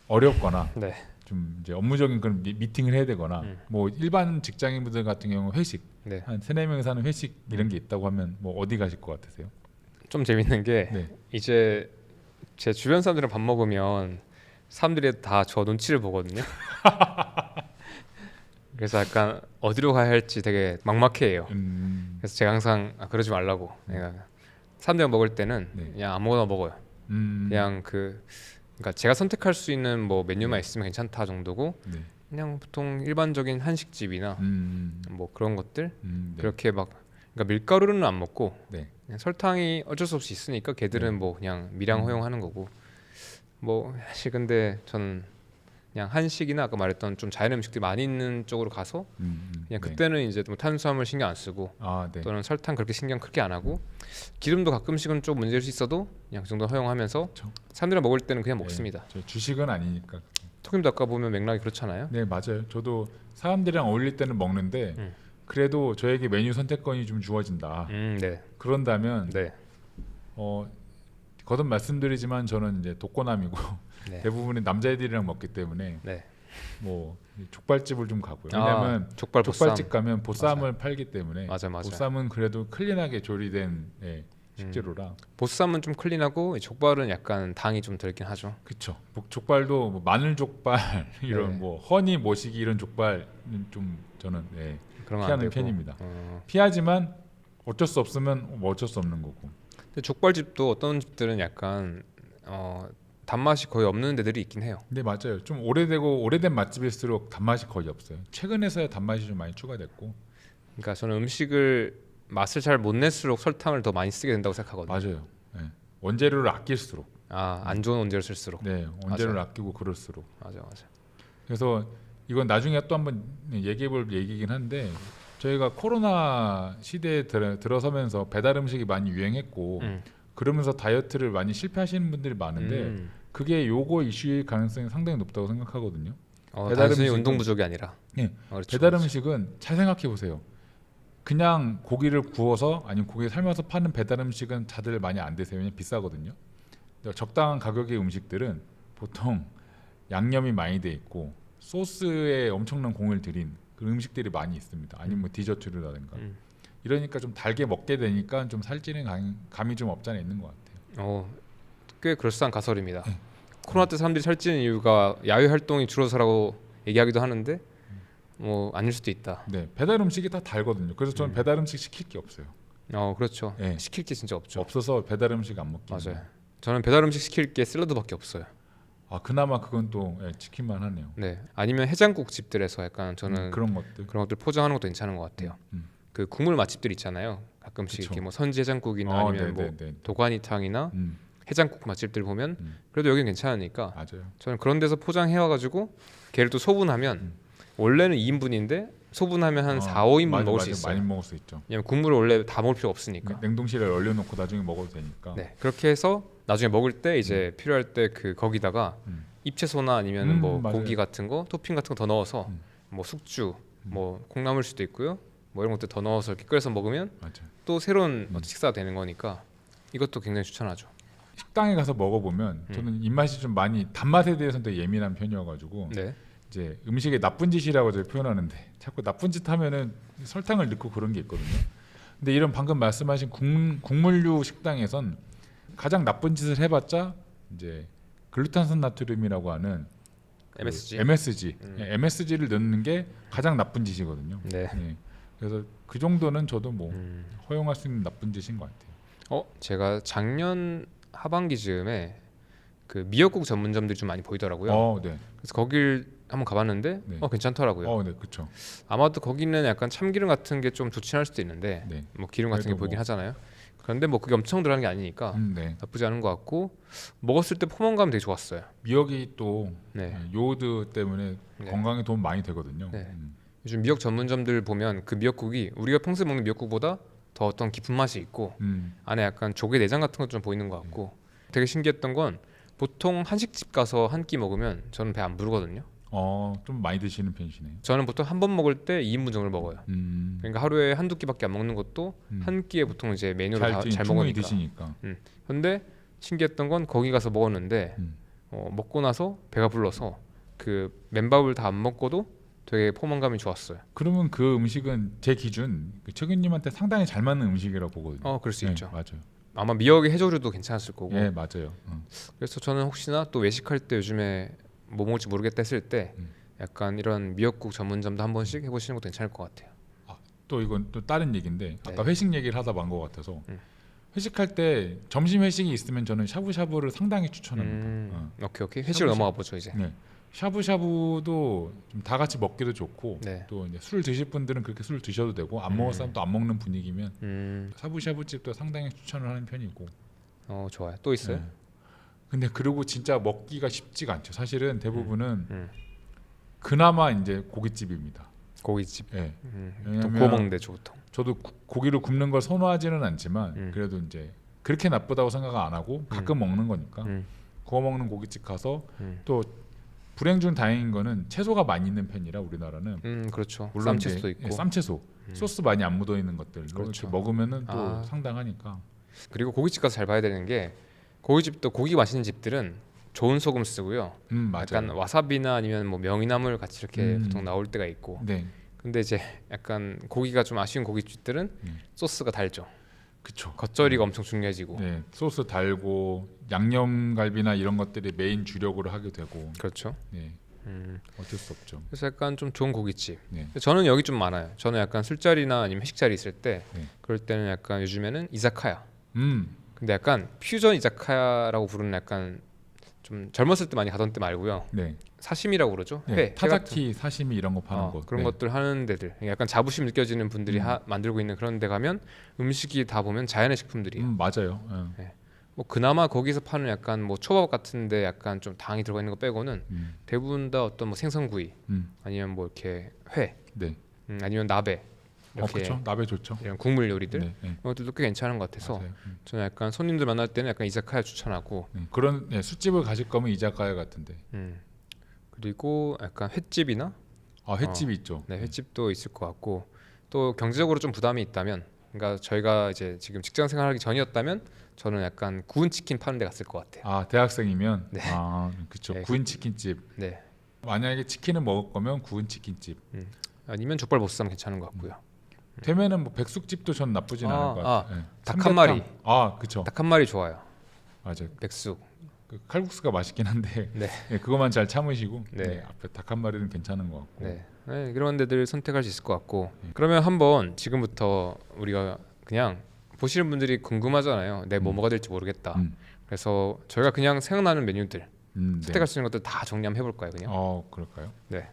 어렵거나 네. 좀 이제 업무적인 그런 미팅을 해야 되거나 뭐 일반 직장인분들 같은 경우 회식 네. 한 3-4명이서 하는 회식 이런 게 있다고 하면 뭐 어디 가실 것 같으세요? 좀 재밌는 게 네. 이제 제 주변 사람들이랑 밥 먹으면 사람들이 다 저 눈치를 보거든요. 그래서 약간 어디로 가야 할지 되게 막막해해요. 그래서 제가 항상 그러지 말라고. 내가 사람들이랑 먹을 때는 네. 그냥 아무거나 먹어요. 그냥 그러니까 제가 선택할 수 있는 뭐 메뉴만 있으면 괜찮다 정도고 네. 그냥 보통 일반적인 한식집이나 뭐 그런 것들 네. 그렇게 막 그러니까 밀가루는 안 먹고 네. 그냥 설탕이 어쩔 수 없이 있으니까 걔들은 네. 뭐 그냥 미량 허용하는 거고 뭐 사실 근데 저는 그냥 한식이나 아까 말했던 좀 자연 음식들이 많이 있는 쪽으로 가서 그냥 네. 그때는 이제 뭐 탄수화물 신경 안 쓰고 네. 또는 설탕 그렇게 신경 크게 안 하고 기름도 가끔씩은 좀 문제일 수 있어도 그냥 그 정도 허용하면서 그쵸. 사람들이랑 먹을 때는 그냥 먹습니다. 저 주식은 아니니까. 토김도 아까 보면 맥락이 그렇잖아요. 네, 맞아요. 저도 사람들이랑 어울릴 때는 먹는데 그래도 저에게 메뉴 선택권이 좀 주어진다. 네. 그런다면 네. 거듭 말씀드리지만 저는 이제 독거남이고 네. 대부분의 남자애들이랑 먹기 때문에 네. 뭐 족발집을 좀 가고요. 왜냐하면 족발 보쌈. 족발집 가면 보쌈을 팔기 때문에 맞아. 보쌈은 그래도 클린하게 조리된 식재료라. 보쌈은 좀 클린하고 족발은 약간 당이 좀 들긴 하죠. 그렇죠. 족발도 뭐 마늘 족발 이런 네. 뭐 허니 모시기 이런 족발은 좀 저는 그런 거 안 피하는 되고. 편입니다. 피하지만 어쩔 수 없으면 뭐 어쩔 수 없는 거고. 근데 족발집도 어떤 집들은 약간 단맛이 거의 없는 데들이 있긴 해요. 네, 맞아요. 좀 오래된 맛집일수록 단맛이 거의 없어요. 최근에서야 단맛이 좀 많이 추가됐고. 그러니까 저는 음식을 맛을 잘 못 낼수록 설탕을 더 많이 쓰게 된다고 생각하거든요. 맞아요. 원재료를 아낄수록. 안 좋은 원재료 쓸수록. 네, 원재료를 아끼고 그럴수록. 맞아. 그래서 이건 나중에 또 한번 얘기해볼 얘기긴 한데 저희가 코로나 시대에 들어서면서 배달 음식이 많이 유행했고 그러면서 다이어트를 많이 실패하시는 분들이 많은데 그게 요거 이슈의 가능성이 상당히 높다고 생각하거든요. 배달 단순히 음식은- 운동 부족이 아니라. 네, 그렇죠, 배달 그렇죠. 음식은 잘 생각해 보세요. 그냥 고기를 구워서 아니면 고기 삶아서 파는 배달 음식은 다들 많이 안 드세요. 왜냐면 비싸거든요. 적당한 가격의 음식들은 보통 양념이 많이 돼 있고 소스에 엄청난 공을 들인 그런 음식들이 많이 있습니다. 아니면 뭐 디저트류라든가. 이러니까 좀 달게 먹게 되니까 좀 살찌는 감이 좀 없지 않아 있는 것 같아요. 꽤 그럴싸한 가설입니다. 코로나 때 사람들이 살찌는 이유가 야외 활동이 줄어서라고 얘기하기도 하는데 뭐 아닐 수도 있다. 네, 배달 음식이 다 달거든요. 그래서 저는 배달 음식 시킬 게 없어요. 그렇죠. 네. 시킬 게 진짜 없죠. 없어서 배달 음식 안 먹기. 맞아요. 저는 배달 음식 시킬 게 샐러드밖에 없어요. 그나마 그건 또 치킨만 하네요. 네. 아니면 해장국 집들에서 약간 저는 그런 것들. 그런 것들 포장하는 것도 괜찮은 것 같아요. 그 국물 맛집들 있잖아요. 가끔씩 그쵸. 이렇게 뭐 선지 해장국이나 아니면 뭐 네네네. 도가니탕이나 해장국 맛집들 보면 그래도 여긴 괜찮으니까 맞아요. 저는 그런 데서 포장해 와가지고 걔를 또 소분하면 원래는 2인분인데 소분하면 한 4, 5인분 먹을 수 있어요. 많이 먹을 수 있죠. 왜냐면 국물을 원래 다 먹을 필요 없으니까. 냉동실에 얼려놓고 나중에 먹어도 되니까. 네. 그렇게 해서 나중에 먹을 때 이제 필요할 때 그 거기다가 잎채소나 아니면 뭐 맞아요. 고기 같은 거 토핑 같은 거 더 넣어서 뭐 숙주 뭐 콩나물 수도 있고요. 뭐 이런 것들 더 넣어서 이렇게 끓여서 먹으면 맞아요. 또 새로운 식사가 되는 거니까 이것도 굉장히 추천하죠. 식당에 가서 먹어보면 저는 입맛이 좀 많이 단맛에 대해서는 되게 예민한 편이어가지고 네. 이제 음식의 나쁜 짓이라고 저희 표현하는데 자꾸 나쁜 짓 하면은 설탕을 넣고 그런 게 있거든요. 근데 이런 방금 말씀하신 국물류 식당에선 가장 나쁜 짓을 해봤자 이제 글루탄산 나트륨이라고 하는 MSG. MSG를 넣는 게 가장 나쁜 짓이거든요. 네. 네. 그래서 그 정도는 저도 뭐 허용할 수 있는 나쁜 짓인 것 같아요. 제가 작년 하반기 즈음에 그 미역국 전문점들이 좀 많이 보이더라고요. 네. 그래서 거길 한번 가봤는데 네. 괜찮더라고요. 네, 그렇죠. 아마도 거기는 약간 참기름 같은 게 좀 좋지 않을 수도 있는데 네. 뭐 기름 같은 게 그래도 보이긴 뭐. 하잖아요. 그런데 뭐 그게 엄청 들어가는 게 아니니까 네. 나쁘지 않은 것 같고 먹었을 때 포만감 되게 좋았어요. 미역이 또 네. 요오드 때문에 네. 건강에 도움 많이 되거든요. 네. 요즘 미역 전문점들 보면 그 미역국이 우리가 평소에 먹는 미역국보다 더 어떤 깊은 맛이 있고 안에 약간 조개 내장 같은 것 좀 보이는 것 같고 되게 신기했던 건 보통 한식집 가서 한 끼 먹으면 저는 배 안 부르거든요. 좀 많이 드시는 편이시네요. 저는 보통 한 번 먹을 때 2인분 정도를 먹어요. 그러니까 하루에 한두 끼밖에 안 먹는 것도 한 끼에 보통 이제 메뉴로 잘 충분히 먹으니까. 드시니까. 근데 신기했던 건 거기 가서 먹었는데 먹고 나서 배가 불러서 그 맨밥을 다 안 먹고도 되게 포만감이 좋았어요. 그러면 그 음식은 제 기준 그 최근님한테 상당히 잘 맞는 음식이라고 보거든요. 그럴 수 네, 있죠. 맞아요. 아마 미역의 해조류도 괜찮았을 거고. 예, 맞아요. 그래서 저는 혹시나 또 외식할 때 요즘에 뭐 먹을지 모르겠다 했을 때 약간 이런 미역국 전문점도 한 번씩 해보시는 것도 괜찮을 것 같아요. 또 이건 또 다른 얘기인데 아까 네. 회식 얘기를 하다 만 것 같아서 회식할 때 점심 회식이 있으면 저는 샤브샤브를 상당히 추천합니다. 오케이. 회식을 넘어가 보죠 이제. 네. 샤브샤브도 좀 다 같이 먹기도 좋고 네. 또 이제 술 드실 분들은 그렇게 술 드셔도 되고 안 먹을 사람 또 안 먹는 분위기면 샤브샤브 집도 상당히 추천을 하는 편이고. 좋아요. 또 있어요? 네. 근데 그리고 진짜 먹기가 쉽지가 않죠. 사실은 대부분은 그나마 이제 고깃집입니다. 고깃집. 예. 또 왜냐면 구워 먹는데 보통. 저도 고기를 굽는 걸 선호하지는 않지만 그래도 이제 그렇게 나쁘다고 생각 안 하고 가끔 먹는 거니까 구워 먹는 고깃집 가서 또 불행 중 다행인 거는 채소가 많이 있는 편이라 우리나라는 그렇죠. 물론 쌈채소도 이제, 있고. 예, 쌈채소 소스 많이 안 묻어 있는 것들 그렇죠. 이렇게 먹으면은 또 상당하니까. 그리고 고깃집 가서 잘 봐야 되는 게 고깃집도 고기 맛있는 집들은 좋은 소금 쓰고요. 맞아요. 약간 와사비나 아니면 뭐 명이나물 같이 이렇게 보통 나올 때가 있고. 네, 근데 이제 약간 고기가 좀 아쉬운 고깃집들은 소스가 달죠. 그쵸. 겉절이가 엄청 중요해지고. 네, 소스 달고 양념갈비나 이런 것들이 메인 주력으로 하게 되고. 그렇죠. 네, 어쩔 수 없죠. 그래서 약간 좀 좋은 고깃집. 네. 저는 여기 좀 많아요. 저는 약간 술자리나 아니면 회식 자리 있을 때 네. 그럴 때는 약간 요즘에는 이자카야. 음, 근데 약간 퓨전 이자카야라고 부르는 약간 좀 젊었을 때 많이 가던 때 말고요. 네. 사시미라고 그러죠. 네, 회 타자키, 사시미 이런 거 파는 거. 그런 네. 것들 하는 데들. 약간 자부심 느껴지는 분들이 만들고 있는 그런 데 가면 음식이 다 보면 자연의 식품들이에요. 맞아요. 뭐 그나마 거기서 파는 약간 뭐 초밥 같은데 약간 좀 당이 들어가 있는 거 빼고는 대부분 다 어떤 뭐 생선구이 아니면 뭐 이렇게 회, 네. 아니면 나베 이렇게 그렇죠. 나베 좋죠. 이런 국물 요리들 네, 네. 이런 것들도 꽤 괜찮은 것 같아서 맞아요. 저는 약간 손님들 만날 때는 약간 이자카야 추천하고 그런 술집을 가실 거면 이자카야 같은데. 그리고 약간 횟집이나 횟집이 있죠. 네, 횟집도 있을 것 같고 또 경제적으로 좀 부담이 있다면 그러니까 저희가 이제 지금 직장 생활하기 전이었다면 저는 약간 구운 치킨 파는 데 갔을 것 같아요. 대학생이면 네. 그렇죠. 네, 구운 치킨집. 네. 만약에 치킨을 먹을 거면 구운 치킨집. 아니면 족발 보쌈 괜찮은 것 같고요. 되면은 뭐 백숙집도 전 나쁘진 않을 것 같아요. 네. 닭 한 마리. 그렇죠. 딱 한 마리 좋아요. 맞아요. 백숙. 그 칼국수가 맛있긴 한데 네. 그것만 잘 참으시고 네. 앞에 닭 한 마리는 괜찮은 것 같고. 네. 그런 데들 선택할 수 있을 것 같고. 그러면 한번 지금부터 우리가 그냥 보시는 분들이 궁금하잖아요. 내 뭐 뭐가 될지 모르겠다. 그래서 저희가 그냥 생각나는 메뉴들 선택할 수 있는 것들 다 정리 한번 해볼까요, 그냥? 그럴까요? 네.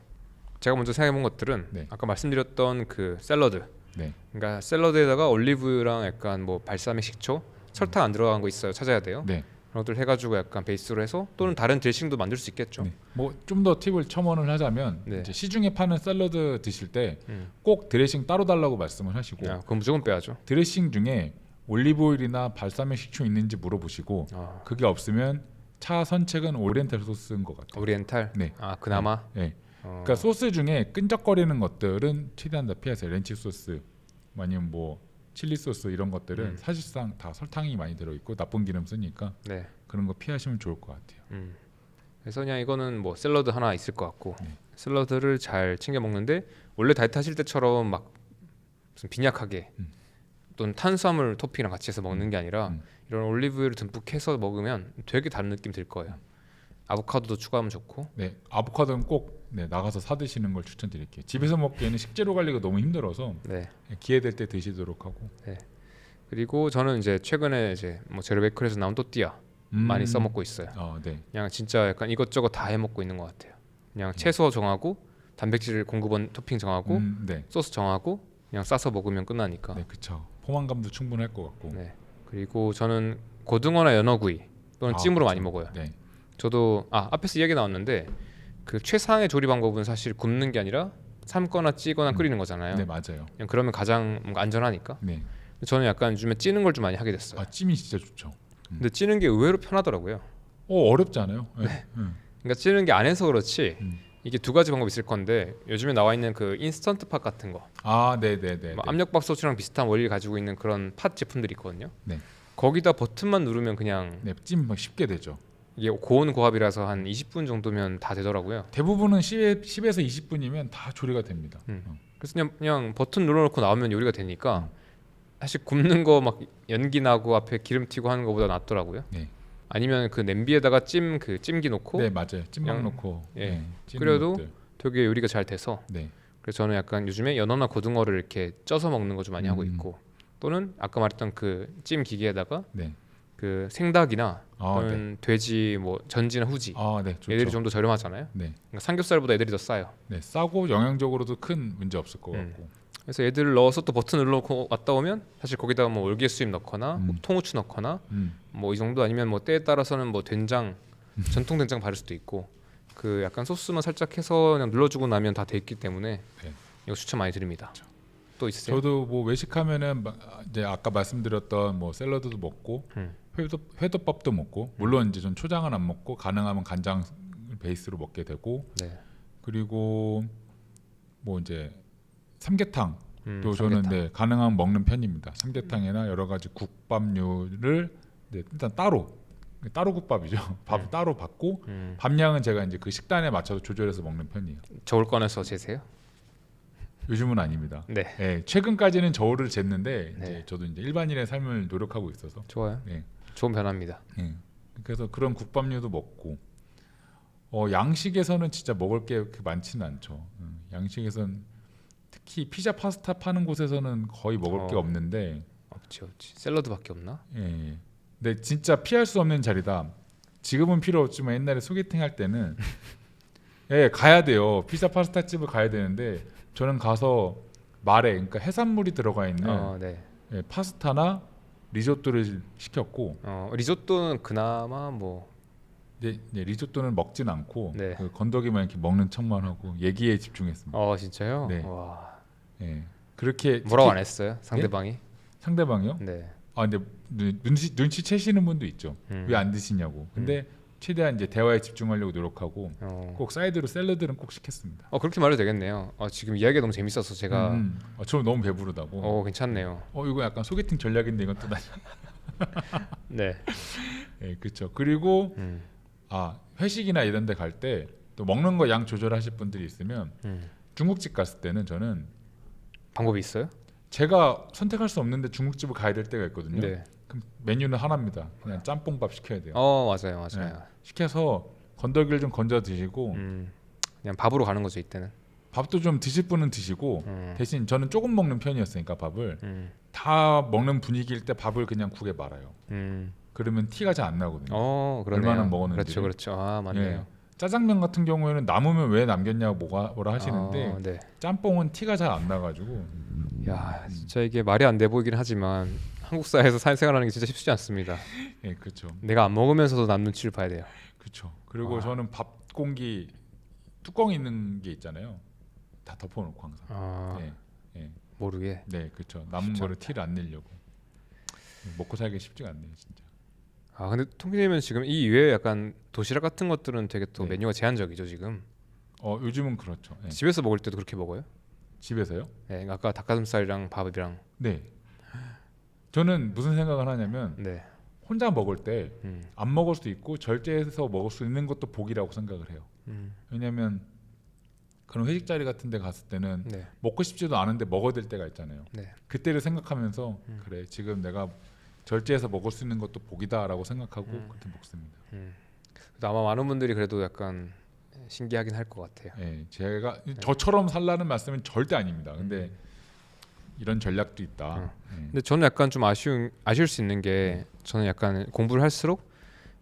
제가 먼저 생각해본 것들은 네. 아까 말씀드렸던 그 샐러드. 네. 그러니까 샐러드에다가 올리브유랑 약간 뭐 발사믹 식초, 설탕 안 들어간 거 있어요. 찾아야 돼요. 네. 그런 것들 해가지고 약간 베이스로 해서 또는 다른 드레싱도 만들 수 있겠죠. 네. 뭐 좀 더 팁을 첨언을 하자면 네. 이제 시중에 파는 샐러드 드실 때 꼭 드레싱 따로 달라고 말씀을 하시고 그건 무조건 빼야죠. 드레싱 중에 올리브오일이나 발사믹 식초 있는지 물어보시고 그게 없으면 차 선책은 오리엔탈 소스인 것 같아요. 오리엔탈. 네. 그나마. 네. 그러니까 소스 중에 끈적거리는 것들은 최대한 다 피하세요. 렌치 소스, 아니면 뭐 칠리 소스 이런 것들은 사실상 다 설탕이 많이 들어 있고 나쁜 기름 쓰니까 네. 그런 거 피하시면 좋을 것 같아요. 그래서 그냥 이거는 뭐 샐러드 하나 있을 것 같고 네. 샐러드를 잘 챙겨 먹는데 원래 다이어트 하실 때처럼 막 무슨 빈약하게 또는 탄수화물 토핑이랑 같이 해서 먹는 게 아니라 이런 올리브유를 듬뿍 해서 먹으면 되게 다른 느낌 들 거예요. 아보카도도 추가하면 좋고. 네, 아보카도는 꼭 나가서 사 드시는 걸 추천드릴게요. 집에서 먹기에는 식재료 관리가 너무 힘들어서 네. 기회 될 때 드시도록 하고. 네. 그리고 저는 이제 최근에 이제 뭐 제로베이커리에서 나온 또띠아 많이 써 먹고 있어요. 네. 그냥 진짜 약간 이것저것 다 해 먹고 있는 것 같아요. 그냥 채소 정하고 단백질 공급원 토핑 정하고 네. 소스 정하고 그냥 싸서 먹으면 끝나니까. 네, 그렇죠. 포만감도 충분할 것 같고. 네. 그리고 저는 고등어나 연어구이 또는 찜으로 그쵸. 많이 먹어요. 네. 저도 앞에서 이야기 나왔는데 그 최상의 조리 방법은 사실 굽는 게 아니라 삶거나 찌거나 끓이는 거잖아요. 네, 맞아요. 그냥 그러면 가장 뭔가 안전하니까. 네. 저는 약간 요즘에 찌는 걸 좀 많이 하게 됐어요. 찜이 진짜 좋죠. 근데 찌는 게 의외로 편하더라고요. 어렵지 않아요? 네. 그러니까 찌는 게 안 해서 그렇지 음. 이게 두 가지 방법이 있을 건데 요즘에 나와 있는 그 인스턴트 팥 같은 거 네, 네, 네. 뭐 압력밥솥이랑 비슷한 원리를 가지고 있는 그런 팥 제품들이 있거든요. 네. 거기다 버튼만 누르면 그냥 네, 찜 쉽게 되죠. 이게 고온 고압이라서 한 20분 정도면 다 되더라고요. 대부분은 10에서 20분이면 다 조리가 됩니다. 그래서 그냥 버튼 눌러놓고 나오면 요리가 되니까 사실 굽는 거 막 연기 나고 앞에 기름 튀고 하는 거보다 낫더라고요. 네. 아니면 그 냄비에다가 그 찜기 놓고 네, 맞아요. 찜막 그냥- 넣고 예. 찌는 끓여도 것들. 되게 요리가 잘 돼서 네. 그래서 저는 약간 요즘에 연어나 고등어를 이렇게 쪄서 먹는 거 좀 많이 하고 있고 또는 아까 말했던 그 찜 기계에다가 네. 그 생닭이나 네. 또는 돼지 뭐 전지나 후지 네, 좋죠. 얘들이 좀 더 저렴하잖아요. 네. 그러니까 삼겹살보다 애들이 더 싸요. 네, 싸고 영양적으로도 큰 문제 없을 것 같고. 그래서 애들을 넣어서 또 버튼 눌러놓고 왔다 오면 사실 거기다가 뭐 올개수잎 넣거나 뭐 통후추 넣거나 뭐 이 정도 아니면 뭐 때에 따라서는 뭐 된장 전통 된장 바를 수도 있고 그 약간 소스만 살짝 해서 그냥 눌러주고 나면 다 돼 있기 때문에 네. 이거 추천 많이 드립니다. 또 있으세요? 저도 뭐 외식하면은 이제 아까 말씀드렸던 뭐 샐러드도 먹고 회덮밥도 먹고 물론 이제 전 초장은 안 먹고 가능하면 간장 베이스로 먹게 되고 네. 그리고 뭐 이제 삼계탕 또 삼계탕. 저는 가능하면 먹는 편입니다. 삼계탕이나 여러 가지 국밥류를 일단 따로 국밥이죠. 밥 따로 받고 밥량은 제가 이제 그 식단에 맞춰서 조절해서 먹는 편이에요. 저울 꺼내서 재세요? 요즘은 아닙니다. 네. 네, 최근까지는 저울을 쟀는데 네. 이제 저도 이제 일반인의 삶을 노력하고 있어서 좋아요. 네. 좋은 변화입니다. 그래서 그런 국밥류도 먹고 양식에서는 진짜 먹을 게 그렇게 많지는 않죠. 양식에서는 특히 피자 파스타 파는 곳에서는 거의 먹을 게 없는데 없지. 샐러드밖에 없나? 예. 근데 진짜 피할 수 없는 자리다. 지금은 필요 없지만 옛날에 소개팅 할 때는 가야 돼요. 피자 파스타 집을 가야 되는데 저는 가서 그러니까 해산물이 들어가 있는 네. 파스타나 리조또를 시켰고 리조또는 그나마 뭐 리조또는 먹진 않고 네. 그 건더기만 이렇게 먹는 척만 하고 얘기에 집중했습니다. 진짜요? 네. 와. 그렇게 뭐라고 안 했어요? 상대방이? 상대방이요? 네. 근데 눈치 채시는 분도 있죠. 왜 안 드시냐고. 근데 최대한 이제 대화에 집중하려고 노력하고 꼭 사이드로 샐러드는 꼭 시켰습니다. 그렇게 말해도 되겠네요. 지금 이야기가 너무 재밌어서 제가 저 너무 배부르다고. 괜찮네요. 이거 약간 소개팅 전략인데 이건 또 네. 그렇죠. 그리고 회식이나 이런 데 갈 때 또 먹는 거 양 조절하실 분들이 있으면 중국집 갔을 때는 저는 방법이 있어요? 제가 선택할 수 없는데 중국집을 가야 될 때가 있거든요. 네. 그럼 메뉴는 하나입니다. 그냥 짬뽕밥 시켜야 돼요. 맞아요. 시켜서 건더기를 좀 건져 드시고 그냥 밥으로 가는 거죠 이때는. 밥도 좀 드실 분은 드시고 대신 저는 조금 먹는 편이었으니까 밥을 다 먹는 분위기일 때 밥을 그냥 국에 말아요. 그러면 티가 잘 안 나거든요. 그러네요. 얼마나 먹었는지. 그렇죠. 맞네요. 짜장면 같은 경우에는 남으면 왜 남겼냐고 뭐라 하시는데 네. 짬뽕은 티가 잘 안 나가지고 야, 진짜 이게 말이 안 돼 보이긴 하지만 한국 사회에서 사회생활하는 게 진짜 쉽지 않습니다. 그렇죠. 내가 안 먹으면서도 남 눈치를 봐야 돼요. 그렇죠. 그리고 저는 밥 공기 뚜껑 있는 게 있잖아요. 다 덮어놓고 항상. 모르게. 네, 그렇죠. 남은 거를 티를 안 내려고. 먹고 살기 쉽지가 않네요, 진짜. 근데 통기님은 지금 이 이외에 약간 도시락 같은 것들은 되게 또 네. 메뉴가 제한적이죠 지금. 요즘은 그렇죠. 집에서 먹을 때도 그렇게 먹어요? 집에서요? 네, 아까 닭가슴살이랑 밥이랑. 네. 저는 무슨 생각을 하냐면 네. 혼자 먹을 때 안 먹을 수 있고 절제해서 먹을 수 있는 것도 복이라고 생각을 해요. 왜냐하면 그런 회식 자리 같은 데 갔을 때는 네. 먹고 싶지도 않은데 먹어야 될 때가 있잖아요. 네. 그때를 생각하면서 그래 지금 내가 절제해서 먹을 수 있는 것도 복이다라고 생각하고 그렇게 먹습니다. 그래서 아마 많은 분들이 그래도 약간 신기하긴 할 것 같아요. 예, 제가 저처럼 살라는 말씀은 절대 아닙니다. 근데 이런 전략도 있다. 예. 근데 저는 약간 좀 아쉬울 수 있는 게 저는 약간 공부를 할수록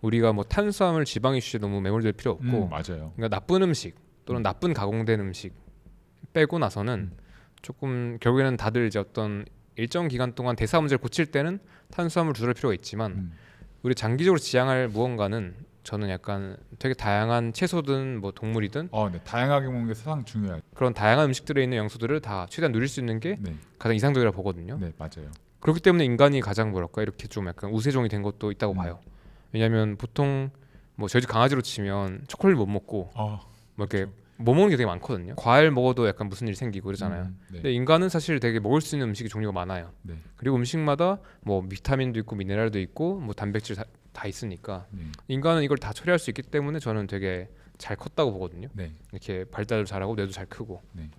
우리가 뭐 탄수화물, 지방 이슈에 너무 매몰될 필요 없고 맞아요. 그러니까 나쁜 음식 또는 나쁜 가공된 음식 빼고 나서는 조금 결국에는 다들 이제 어떤 일정 기간 동안 대사 문제를 고칠 때는 탄수화물 줄일 필요가 있지만 우리 장기적으로 지향할 무언가는 저는 약간 되게 다양한 채소든 뭐 동물이든 네. 다양하게 먹는 게 세상 중요해요. 그런 다양한 음식들에 있는 영수들을 다 최대한 누릴 수 있는 게 네, 가장 이상적이라고 보거든요. 네 맞아요. 그렇기 때문에 인간이 가장 뭐랄까 이렇게 좀 약간 우세종이 된 것도 있다고 봐요. 왜냐하면 보통 뭐 저희 집 강아지로 치면 초콜릿 못 먹고 뭐 이렇게 못 먹는 게 되게 많거든요. 과일 먹어도 약간 무슨 일이 생기고 그러잖아요. 네. 근데 인간은 사실 되게 먹을 수 있는 음식이 종류가 많아요. 네. 그리고 음식마다 뭐 비타민도 있고 미네랄도 있고 뭐 단백질 다 있으니까 네. 인간은 이걸 다 처리할 수 있기 때문에 저는 되게 잘 컸다고 보거든요. 네. 이렇게 발달도 잘하고 뇌도 잘 크고. 네.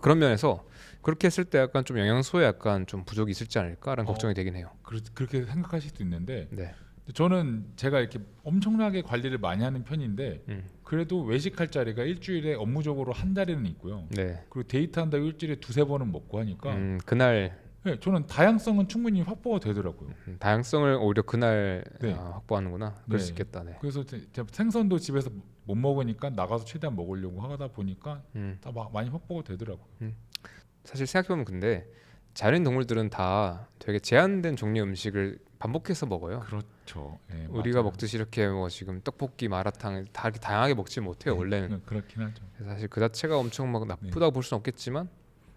그런 면에서 그렇게 했을 때 약간 좀 영양소에 약간 좀 부족이 있을지 않을까라는 걱정이 되긴 해요. 그렇게 생각하실 수 있는데 네. 저는 제가 이렇게 엄청나게 관리를 많이 하는 편인데 그래도 외식할 자리가 일주일에 업무적으로 한 자리는 있고요. 네. 그리고 데이트한다고 일주일에 두세 번은 먹고 하니까 그날 네, 저는 다양성은 충분히 확보가 되더라고요. 다양성을 오히려 그날 네. 확보하는구나. 그럴 네. 수 있겠다. 네. 그래서 제가 생선도 집에서 못 먹으니까 나가서 최대한 먹으려고 하다 보니까 다 많이 확보가 되더라고요. 사실 생각해보면 근데 자연 동물들은 다 되게 제한된 종류의 음식을 반복해서 먹어요. 그렇죠. 네, 우리가 맞아요. 먹듯이 이렇게 뭐 지금 떡볶이, 마라탕 다 이렇게 다양하게 먹지 못해요. 네, 원래는. 그렇긴 하죠. 그래서 사실 그 자체가 엄청 막 나쁘다고 볼 수는 없겠지만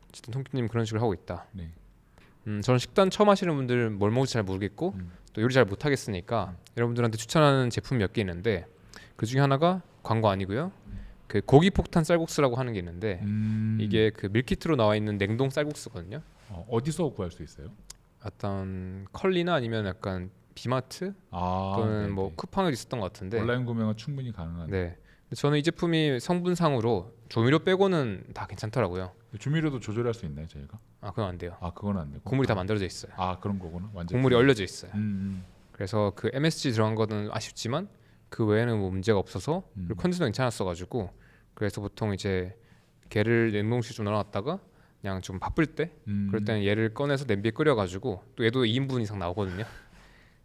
어쨌든 통키님 그런 식으로 하고 있다. 네. 저는 식단 처음 하시는 분들 뭘 먹을지 잘 모르겠고 또 요리 잘 못하겠으니까 여러분들한테 추천하는 제품 몇 개 있는데 그 중에 하나가 광고 아니고요. 그 고기 폭탄 쌀국수라고 하는 게 있는데 이게 그 밀키트로 나와 있는 냉동 쌀국수거든요. 어디서 구할 수 있어요? 어떤 컬리나 아니면 약간 비마트 또는 네네. 뭐 쿠팡에 있었던 것 같은데. 온라인 구매가 충분히 가능한. 네. 근데 저는 이 제품이 성분상으로 조미료 빼고는 다 괜찮더라고요. 조미료도 조절할 수 있나요, 저희가? 그건 안 돼요. 그건 안 돼요. 국물이 다 만들어져 있어요. 그런 거구나. 완전. 국물이 얼려져 있어요. 음. 그래서 그 MSG 들어간 거는 아쉽지만 그 외에는 뭐 문제가 없어서 그리고 컨디션도 괜찮았어가지고 그래서 보통 이제 게를 냉동실에 좀 넣어놨다가 그냥 좀 바쁠 때 그럴 때는 얘를 꺼내서 냄비에 끓여가지고 또 얘도 2인분 이상 나오거든요.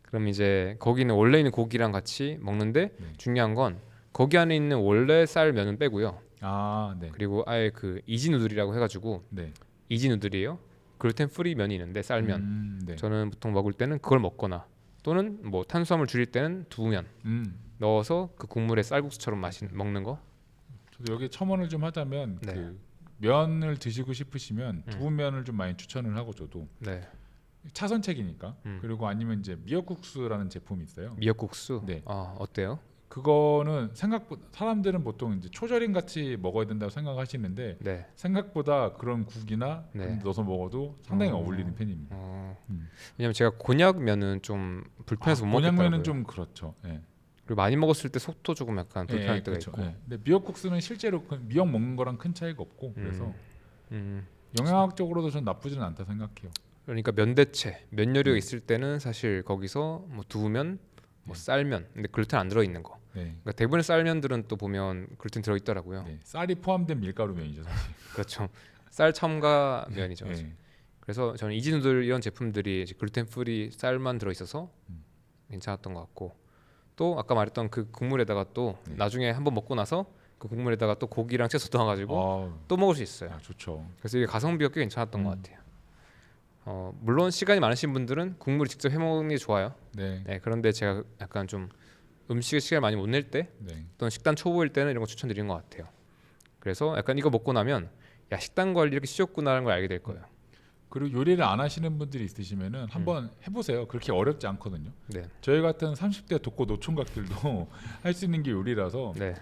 그럼 이제 거기는 원래 있는 고기랑 같이 먹는데 중요한 건 거기 안에 있는 원래 쌀 면은 빼고요. 네. 그리고 아예 그 이지 누들이라고 해가지고 네. 이지 누들이에요. 글루텐 프리 면이 있는데 쌀면. 네. 저는 보통 먹을 때는 그걸 먹거나 또는 뭐 탄수화물 줄일 때는 두부면 넣어서 그 국물에 쌀국수처럼 먹는 거. 저도 여기 첨언을 좀 하자면 네. 그 면을 드시고 싶으시면 두부면을 좀 많이 추천을 하고 저도 네. 차선책이니까. 그리고 아니면 이제 미역국수라는 제품이 있어요. 미역국수. 네. 어때요? 그거는 생각보다 사람들은 보통 이제 초절임 같이 먹어야 된다고 생각하시는데 네. 생각보다 그런 국이나 네. 그런 데 넣어서 먹어도 상당히 어울리는 편입니다. 왜냐면 제가 곤약면은 좀 불편해서 못 먹겠더라고요. 곤약면은 좀 그렇죠. 네. 그리고 많이 먹었을 때 속도 조금 약간 불편할 때가 그렇죠. 있고. 근데 미역국수는 실제로 미역 먹는 거랑 큰 차이가 없고 그래서 영양학적으로도 전 나쁘지는 않다 생각해요. 그러니까 면 대체, 면 요리가 있을 때는 사실 거기서 뭐 두부면, 뭐 쌀면, 근데 글루텐 안 들어 있는 거. 네. 그러니까 대부분의 쌀면들은 또 보면 글루텐 들어 있더라고요. 네. 쌀이 포함된 밀가루면이죠 사실. 그렇죠. 쌀 첨가 면이죠. 네. 그래서 저는 이지누들 이런 제품들이 이제 글루텐 프리 쌀만 들어 있어서 괜찮았던 것 같고 또 아까 말했던 그 국물에다가 또 나중에 한번 먹고 나서 그 국물에다가 또 고기랑 채소 넣어가지고 또 먹을 수 있어요. 좋죠. 그래서 이게 가성비가 꽤 괜찮았던 것 같아요. 물론 시간이 많으신 분들은 국물을 직접 해먹는 게 좋아요. 네. 그런데 제가 약간 좀 음식에 시간을 많이 못 낼 때 또는 식단 초보일 때는 이런 거 추천드리는 것 같아요. 그래서 약간 이거 먹고 나면 야 식단 관리 이렇게 쉬웠구나라는 걸 알게 될 거예요. 그리고 요리를 안 하시는 분들이 있으시면은 한번 해보세요. 그렇게 어렵지 않거든요. 네. 저희 같은 30대 독고 노총각들도 할 수 있는 게 요리라서 네.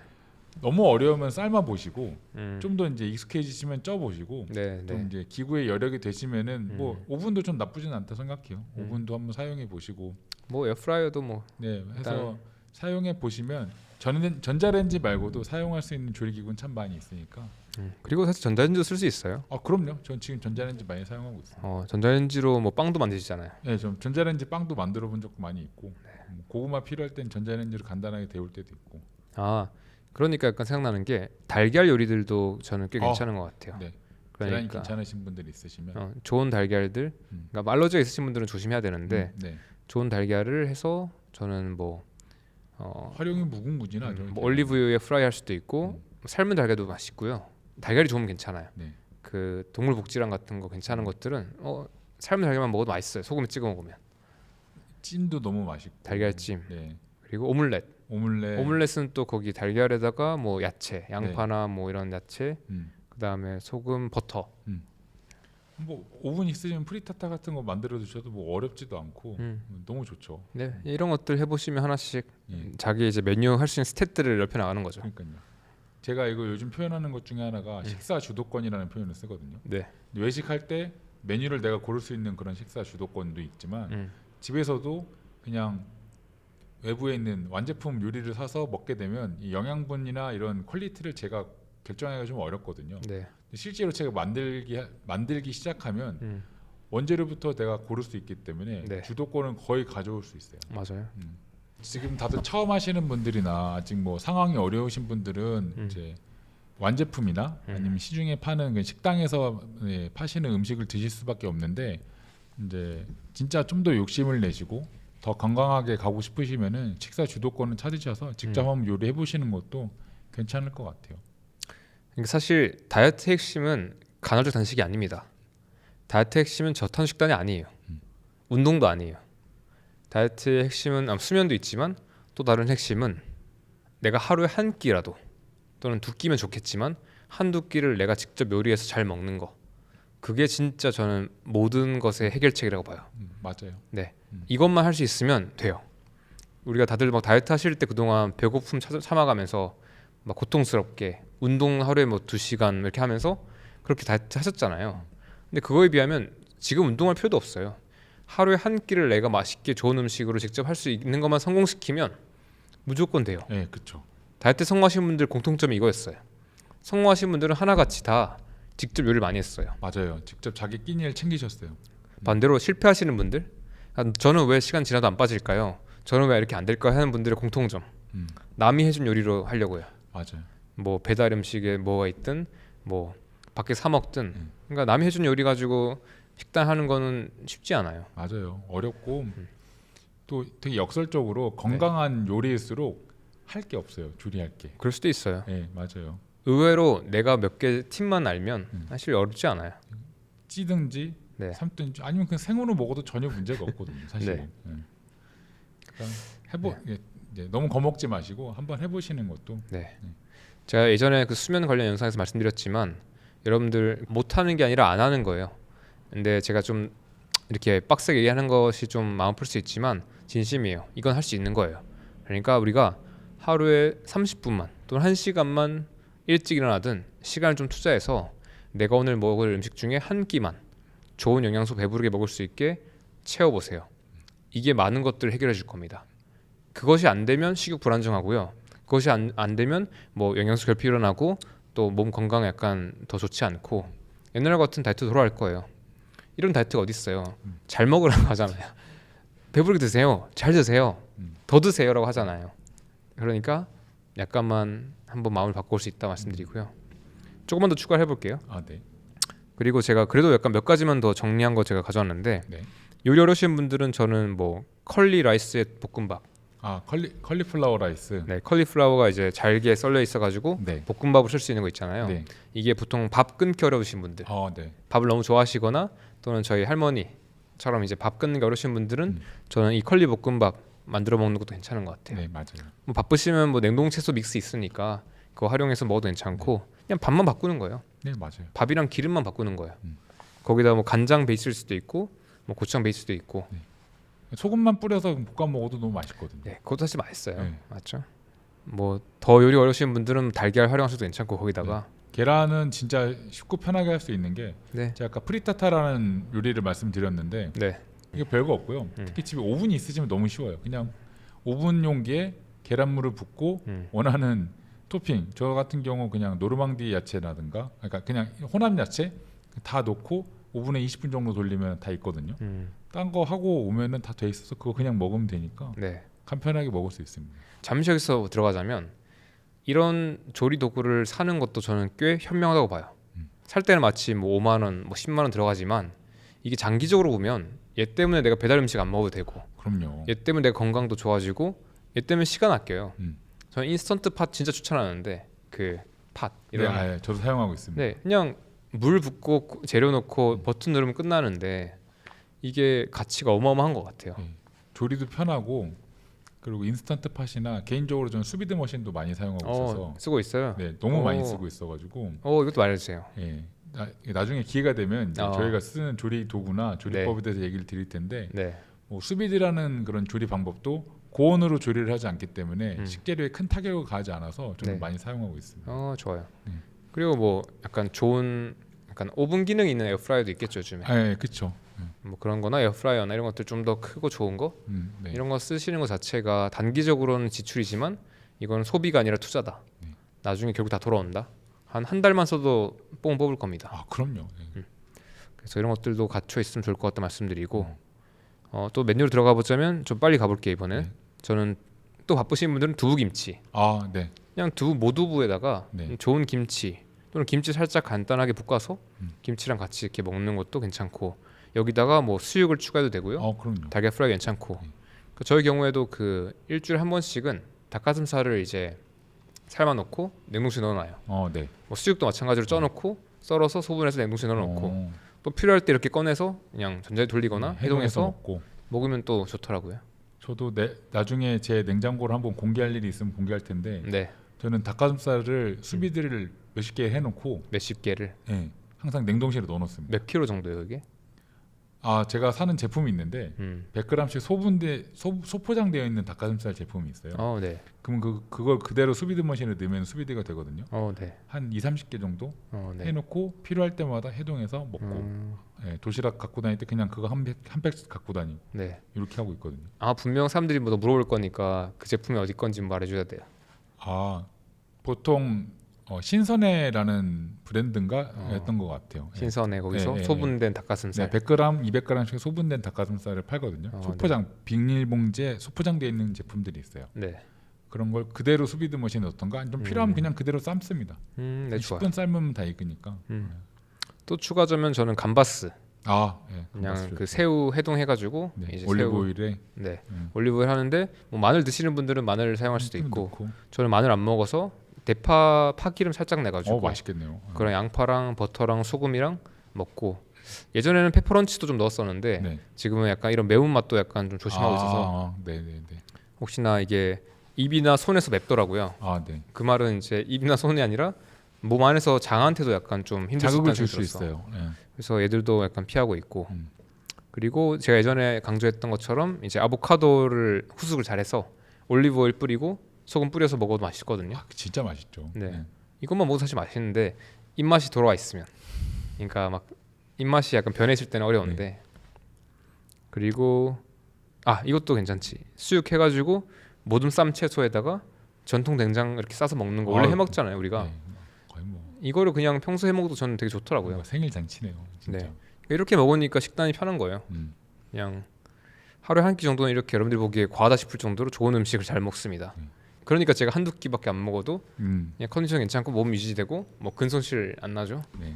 너무 어려우면 삶아 보시고 좀 더 이제 익숙해지시면 쪄 보시고 좀 이제 기구의 여력이 되시면은 뭐 오븐도 좀 나쁘진 않다 생각해요. 오븐도 한번 사용해 보시고 뭐 에어프라이어도 뭐 네, 해서 일단 사용해 보시면 전자레인지 말고도 사용할 수 있는 조리기구는 참 많이 있으니까. 그리고 사실 전자레인지도 쓸 수 있어요. 그럼요. 전 지금 전자레인지 많이 사용하고 있어요. 전자레인지로 뭐 빵도 만드시잖아요. 네, 좀 전자레인지 빵도 만들어 본 적도 많이 있고 고구마 필요할 땐 전자레인지로 간단하게 데울 때도 있고. 그러니까 약간 생각나는 게 달걀 요리들도 저는 꽤 괜찮은 것 같아요. 네. 계란이 그러니까 괜찮으신 분들 있으시면 좋은 달걀들, 그러니까 알러지가 있으신 분들은 조심해야 되는데 네. 좋은 달걀을 해서 저는 뭐 활용이 무궁무진하죠. 뭐 올리브유에 프라이할 수도 있고 삶은 달걀도 맛있고요. 달걀이 좋으면 괜찮아요. 네. 그 동물 복지랑 같은 거 괜찮은 것들은 삶은 달걀만 먹어도 맛있어요. 소금에 찍어 먹으면. 찜도 너무 맛있고. 달걀찜. 네. 그리고 오믈렛. 오믈렛. 오믈렛은 또 거기 달걀에다가 뭐 야채, 양파나 뭐 이런 야채, 그다음에 소금, 버터. 뭐 오븐 있으면 프리타타 같은 거 만들어 두셔도 뭐 어렵지도 않고 너무 좋죠. 네, 이런 것들 해보시면 하나씩 예. 자기 이제 메뉴 할 수 있는 스탯들을 넓혀 나가는 거죠. 그러니까요. 제가 이거 요즘 표현하는 것 중에 하나가 식사 주도권이라는 표현을 쓰거든요. 네, 외식할 때 메뉴를 내가 고를 수 있는 그런 식사 주도권도 있지만 집에서도 그냥 외부에 있는 완제품 요리를 사서 먹게 되면 이 영양분이나 이런 퀄리티를 제가 결정하기가 좀 어렵거든요. 네, 실제로 제가 만들기 시작하면 원재료부터 내가 고를 수 있기 때문에 네. 주도권은 거의 가져올 수 있어요. 맞아요. 지금 다들 처음 하시는 분들이나 아직 뭐 상황이 어려우신 분들은 이제 완제품이나 아니면 시중에 파는 그 식당에서 파시는 음식을 드실 수밖에 없는데 이제 진짜 좀 더 욕심을 내시고 더 건강하게 가고 싶으시면은 식사 주도권을 찾으셔서 직접 한번 요리해 보시는 것도 괜찮을 것 같아요. 그러니까 사실 다이어트 핵심은 간헐적 단식이 아닙니다. 다이어트 핵심은 저탄 식단이 아니에요. 운동도 아니에요. 다이어트의 핵심은 수면도 있지만 또 다른 핵심은 내가 하루에 한 끼라도 또는 두 끼면 좋겠지만 한두 끼를 내가 직접 요리해서 잘 먹는 거. 그게 진짜 저는 모든 것의 해결책이라고 봐요. 맞아요. 네, 이것만 할 수 있으면 돼요. 우리가 다들 막 다이어트 하실 때 그동안 배고픔 참아가면서 막 고통스럽게 운동 하루에 뭐 2시간 이렇게 하면서 그렇게 다이어트 하셨잖아요. 근데 그거에 비하면 지금 운동할 필요도 없어요. 하루에 한 끼를 내가 맛있게 좋은 음식으로 직접 할 수 있는 것만 성공시키면 무조건 돼요. 네, 그렇죠. 다이어트 성공하신 분들 공통점이 이거였어요. 성공하신 분들은 하나같이 다 직접 요리를 많이 했어요. 맞아요. 직접 자기 끼니를 챙기셨어요. 반대로 실패하시는 분들, 저는 왜 시간 지나도 안 빠질까요? 저는 왜 이렇게 안 될까요? 하는 분들의 공통점, 남이 해준 요리로 하려고요. 맞아요. 뭐 배달 음식에 뭐가 있든 뭐 밖에 사 먹든, 그러니까 남이 해준 요리 가지고 식단 하는 거는 쉽지 않아요. 맞아요. 어렵고 또 되게 역설적으로 건강한 요리일수록 할 게 없어요. 조리할 게. 그럴 수도 있어요. 네, 맞아요. 의외로 내가 몇 개 팁만 알면 사실 어렵지 않아요. 찌든지 네. 삶든지 아니면 그냥 생으로 먹어도 전혀 문제가 없거든요. 사실은. 네. 그러니까 이제 너무 겁먹지 마시고 한번 해보시는 것도. 네. 제가 예전에 그 수면 관련 영상에서 말씀드렸지만 여러분들 못하는 게 아니라 안 하는 거예요. 근데 제가 좀 이렇게 빡세게 얘기하는 것이 좀 마음 풀 수 있지만 진심이에요. 이건 할 수 있는 거예요. 그러니까 우리가 하루에 30분만 또는 1시간만 일찍 일어나든 시간을 좀 투자해서 내가 오늘 먹을 음식 중에 한 끼만 좋은 영양소 배부르게 먹을 수 있게 채워보세요. 이게 많은 것들을 해결해 줄 겁니다. 그것이 안 되면 식욕 불안정하고요. 그것이 안 되면 뭐 영양소 결핍 일어나고 또 몸 건강 약간 더 좋지 않고 옛날 같은 다이어트 돌아갈 거예요. 이런 다이어트가 어디 있어요? 잘 먹으라고 하잖아요. 배부르게 드세요. 잘 드세요. 더 드세요라고 하잖아요. 그러니까 약간만 한번 마음을 바꿀 수 있다 말씀드리고요. 조금만 더 추가를 해볼게요. 네. 그리고 제가 그래도 약간 몇 가지만 더 정리한 거 제가 가져왔는데 네. 요리 어려우신 분들은 저는 뭐 컬리 라이스의 볶음밥. 컬리플라워 라이스. 네, 컬리플라워가 이제 잘게 썰려 있어가지고 네. 볶음밥을 쓸 수 있는 거 있잖아요. 네. 이게 보통 밥 끊기 어려우신 분들, 네. 밥을 너무 좋아하시거나 또는 저희 할머니처럼 이제 밥 끊는 게 어려우신 분들은 저는 이 컬리 볶음밥 만들어 먹는 것도 괜찮은 것 같아요. 네, 맞아요. 뭐 바쁘시면 뭐 냉동 채소 믹스 있으니까 그거 활용해서 먹어도 괜찮고 그냥 밥만 바꾸는 거예요. 네, 맞아요. 밥이랑 기름만 바꾸는 거예요. 거기다 뭐 간장 베이스일 수도 있고 뭐 고추장 베이스일 수도 있고. 소금만 뿌려서 볶아 먹어도 너무 맛있거든요. 네, 그것도 사실 맛있어요. 네. 맞죠? 뭐 더 요리 어려우신 분들은 달걀 활용하셔도 괜찮고 거기다가 계란은 진짜 쉽고 편하게 할 수 있는 게 네, 제가 아까 프리타타라는 요리를 말씀드렸는데 네, 이게 별거 없고요. 특히 집에 오븐이 있으시면 너무 쉬워요. 그냥 오븐 용기에 계란물을 붓고 원하는 토핑. 저 같은 경우 그냥 노르망디 야채라든가, 그러니까 그냥 혼합 야채 다 넣고 오븐에 20분 정도 돌리면 다 있거든요. 딴 거 하고 오면은 다 돼 있어서 그거 그냥 먹으면 되니까 네. 간편하게 먹을 수 있습니다. 잠시 여기서 들어가자면 이런 조리 도구를 사는 것도 저는 꽤 현명하다고 봐요. 살 때는 마치 뭐 5만 원, 뭐 10만 원 들어가지만 이게 장기적으로 보면 얘 때문에 내가 배달 음식 안 먹어도 되고, 그럼요. 얘 때문에 내가 건강도 좋아지고, 얘 때문에 시간 아껴요. 음. 저는 인스턴트 팟 진짜 추천하는데 그 팟 네, 이런 예, 저도 사용하고 있습니다. 네, 그냥 물 붓고 재료 넣고 버튼 누르면 끝나는데 이게 가치가 어마어마한 것 같아요. 네. 조리도 편하고, 그리고 인스턴트 팟이나 개인적으로 저는 수비드 머신도 많이 사용하고 있어서 쓰고 있어요. 네, 너무 많이 오. 쓰고 있어가지고 이것도 말해주세요. 예, 나중에 기회가 되면 이제 어. 저희가 쓰는 조리 도구나 조리법에 대해서 얘기를 드릴 텐데, 네, 뭐 수비드라는 그런 조리 방법도 고온으로 조리를 하지 않기 때문에 식재료에 큰 타격을 가하지 않아서 저는 네. 많이 사용하고 있습니다. 좋아요. 네. 그리고 뭐 약간 좋은 약간 오븐 기능이 있는 에어프라이어도 있겠죠 요즘에. 네, 그렇죠. 뭐 그런 거나 에어프라이어나 이런 것들 좀 더 크고 좋은 거 네. 이런 거 쓰시는 것 자체가 단기적으로는 지출이지만 이건 소비가 아니라 투자다. 네. 나중에 결국 다 돌아온다. 한 달만 써도 뽕 뽑을 겁니다. 아, 그럼요. 네. 그래서 이런 것들도 갖춰 있으면 좋을 것 같다 말씀드리고, 또 메뉴로 들어가 보자면 좀 빨리 가볼게요 이번에. 네. 저는 또 바쁘신 분들은 두부김치. 아, 네. 그냥 두부 모두부에다가 네. 좋은 김치 또는 김치 살짝 간단하게 볶아서 김치랑 같이 이렇게 먹는 것도 괜찮고, 여기다가 뭐 수육을 추가해도 되고요. 그럼요. 달걀 프라이 괜찮고. 그 저희 경우에도 그 일주일에 한 번씩은 닭가슴살을 이제 삶아 놓고 냉동실에 넣어놔요. 네. 뭐 수육도 마찬가지로 쪄놓고 썰어서 소분해서 냉동실에 넣어놓고 어, 또 필요할 때 이렇게 꺼내서 그냥 전자레인지 돌리거나 해동해서 먹고. 먹으면 또 좋더라고요. 저도 나중에 제 냉장고를 한번 공개할 일이 있으면 공개할 텐데, 네, 저는 닭가슴살을 수비드를 몇십 개 해놓고 몇십 개를. 네, 항상 냉동실에 넣어놓습니다. 몇 킬로 정도예요 이게? 제가 사는 제품이 있는데 100g씩 소포장되어 있는 닭가슴살 제품이 있어요. 네. 그럼 그걸 그대로 수비드 머신에 넣으면 수비드가 되거든요. 네. 한 2, 30개 정도 네. 해놓고 필요할 때마다 해동해서 먹고, 도시락 갖고 다닐 때 그냥 그거 한 팩씩 갖고 다니고 네. 이렇게 하고 있거든요. 분명 사람들이 뭐 물어볼 거니까 그 제품이 어디 건지 말해줘야 돼요. 보통 신선해라는 브랜드인가 였던 것 같아요. 신선해 거기서 네, 소분된 닭가슴살. 100g, 200g씩 소분된 닭가슴살을 팔거든요. 소포장, 비닐봉지에 소포장되어 있는 제품들이 있어요. 네. 그런 걸 그대로 수비드 머신에 넣던가, 좀 필요하면 그냥 그대로 삶습니다. 네, 좋아요. 10분 삶으면 다 익으니까. 또 추가하자면 저는 감바스. 그냥 그 새우 해동해가지고 이제 올리브 새우, 오일에 네, 올리브오일 하는데 뭐 마늘 드시는 분들은 마늘 사용할 수도 있고, 넣고. 저는 마늘 안 먹어서 대파 파기름 살짝 내가지고 맛있겠네요. 그런 양파랑 버터랑 소금이랑 먹고, 예전에는 페퍼런치도 좀 넣었었는데 네. 지금은 약간 이런 매운 맛도 약간 좀 조심하고 있어서 혹시나 이게 입이나 손에서 맵더라고요. 네. 그 말은 이제 입이나 손이 아니라 몸 안에서 장한테도 약간 좀 힘들 수 자극을 있다는 줄 생각이 수 들었어. 있어요. 그래서 얘들도 약간 피하고 있고, 그리고 제가 예전에 강조했던 것처럼 이제 아보카도를 후숙을 잘해서 올리브 오일 뿌리고 소금 뿌려서 먹어도 맛있거든요. 진짜 맛있죠. 네. 이것만 먹어도 사실 맛있는데 입맛이 돌아와 있으면, 그러니까 막 입맛이 약간 변해 있을 때는 어려운데. 그리고 이것도 괜찮지. 수육 해가지고 모둠 쌈 채소에다가 전통 된장 이렇게 싸서 먹는 거 원래 해 먹잖아요 우리가. 거의 뭐 이거를 그냥 평소에 먹어도 저는 되게 좋더라고요. 생일 잔치네요. 진짜. 네. 이렇게 먹으니까 식단이 편한 거예요. 그냥 하루에 한 끼 정도는 이렇게 여러분들이 보기에 과하다 싶을 정도로 좋은 음식을 잘 먹습니다. 그러니까 제가 한두 끼밖에 안 먹어도 그냥 컨디션 괜찮고 몸 유지되고 뭐 근손실 안 나죠. 네.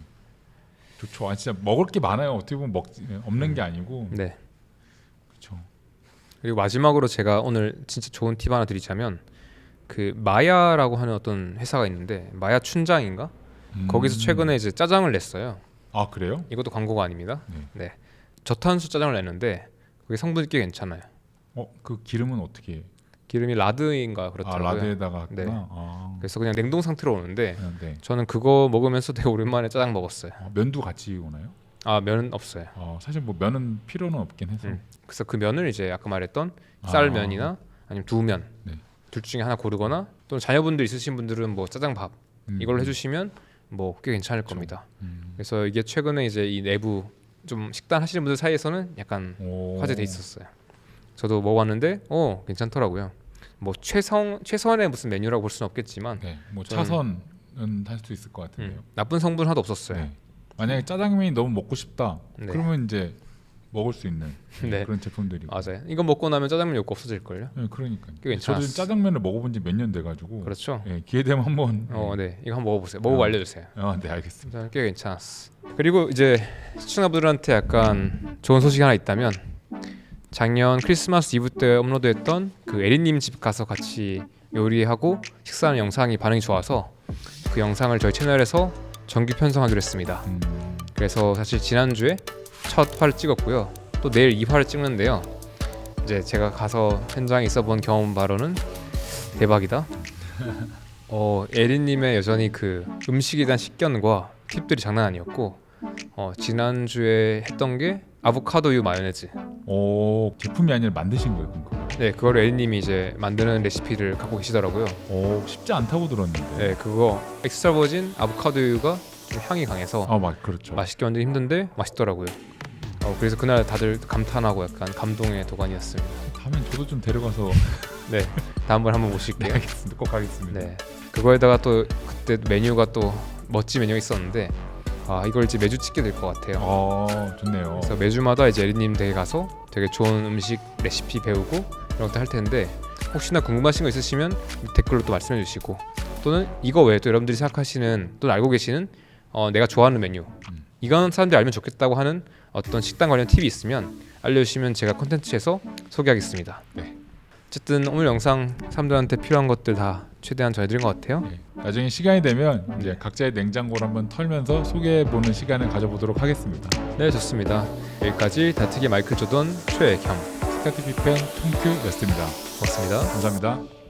좋죠. 진짜 먹을 게 많아요. 어떻게 보면 없는 게 아니고. 네. 그렇죠. 그리고 마지막으로 제가 오늘 진짜 좋은 팁 하나 드리자면, 그 마야라고 하는 어떤 회사가 있는데, 마야 춘장인가? 거기서 최근에 이제 짜장을 냈어요. 그래요? 이것도 광고가 아닙니다. 네. 네. 저탄수 짜장을 냈는데 그게 성분이 꽤 괜찮아요. 그 기름은 어떻게? 기름이 라드인가 그렇더라고요. 라드에다가 네. 했구나. 그래서 그냥 냉동 상태로 오는데 네. 저는 그거 먹으면서 되게 오랜만에 짜장 먹었어요. 면도 같이 오나요? 면은 없어요. 사실 뭐 면은 필요는 없긴 해서. 그래서 그 면을 이제 아까 말했던 쌀면이나 아니면 두면 둘 중에 하나 고르거나, 또는 자녀분들 있으신 분들은 뭐 짜장밥 이걸로 해주시면 뭐 꽤 괜찮을 겁니다. 그래서 이게 최근에 이제 이 내부 좀 식단 하시는 분들 사이에서는 약간 오. 화제돼 있었어요. 저도 먹어봤는데 괜찮더라고요. 뭐 최선의 무슨 메뉴라고 볼 수는 없겠지만 네, 뭐 저는- 차선은 할 수 있을 것 같은데요. 나쁜 성분 하나도 없었어요. 네. 만약에 짜장면이 너무 먹고 싶다. 네. 그러면 이제 먹을 수 있는 네. 그런 제품들이. 맞아요. 이거 먹고 나면 짜장면 욕구 없어질 걸요. 네, 그러니까. 꽤 괜찮았어. 저도 지금 짜장면을 먹어본 지 몇 년 돼가지고. 그렇죠. 예, 기회 되면 한번. 네. 이거 한번 먹어보세요. 먹어보고 알려주세요. 네, 알겠습니다. 진짜 꽤 괜찮았어. 그리고 이제 시청자분들한테 약간 좋은 소식이 하나 있다면 작년 크리스마스 이브 때 업로드했던 그 에리님 집 가서 같이 요리하고 식사하는 영상이 반응이 좋아서 그 영상을 저희 채널에서 정규 편성하기로 했습니다. 그래서 사실 지난주에 첫 화를 찍었고요. 또 내일 2화를 찍는데요. 이제 제가 가서 현장에 있어본 경험 바로는 대박이다. 에리님의 여전히 그 음식에 대한 식견과 팁들이 장난 아니었고 지난주에 했던 게 아보카도유 마요네즈. 오, 제품이 아니라 만드신 거예요, 그거. 네, 그걸 에리님이 이제 만드는 레시피를 갖고 계시더라고요. 오, 쉽지 않다고 들었는데. 네, 그거 엑스트라 버진 아보카도유가 좀 향이 강해서 그렇죠. 맛있게 만들기 힘든데 맛있더라고요. 그래서 그날 다들 감탄하고 약간 감동의 도가니였습니다. 다음엔 저도 좀 데려가서. 네, 다음번에 한번 네, 모실게요. 알겠습니다. 꼭 가겠습니다. 네, 그거에다가 또 그때 메뉴가 또 멋진 메뉴가 있었는데 이걸 이제 매주 찍게 될 것 같아요. 좋네요. 그래서 매주마다 이제 에리님 댁에 가서 되게 좋은 음식 레시피 배우고 이런 것도 할 텐데 혹시나 궁금하신 거 있으시면 댓글로 또 말씀해 주시고 또는 이거 외에 또 여러분들이 생각하시는 또는 알고 계시는 내가 좋아하는 메뉴 이건 사람들이 알면 좋겠다고 하는 어떤 식단 관련 팁이 있으면 알려주시면 제가 콘텐츠에서 소개하겠습니다. 네. 어쨌든 오늘 영상 사람들한테 필요한 것들 다 최대한 전해드린 것 같아요. 네. 나중에 시간이 되면 이제 각자의 냉장고를 한번 털면서 소개해보는 시간을 가져보도록 하겠습니다. 네, 좋습니다. 여기까지 다트기 마이클 조던 최겸 스카티피 팬 통큐였습니다. 고맙습니다. 감사합니다.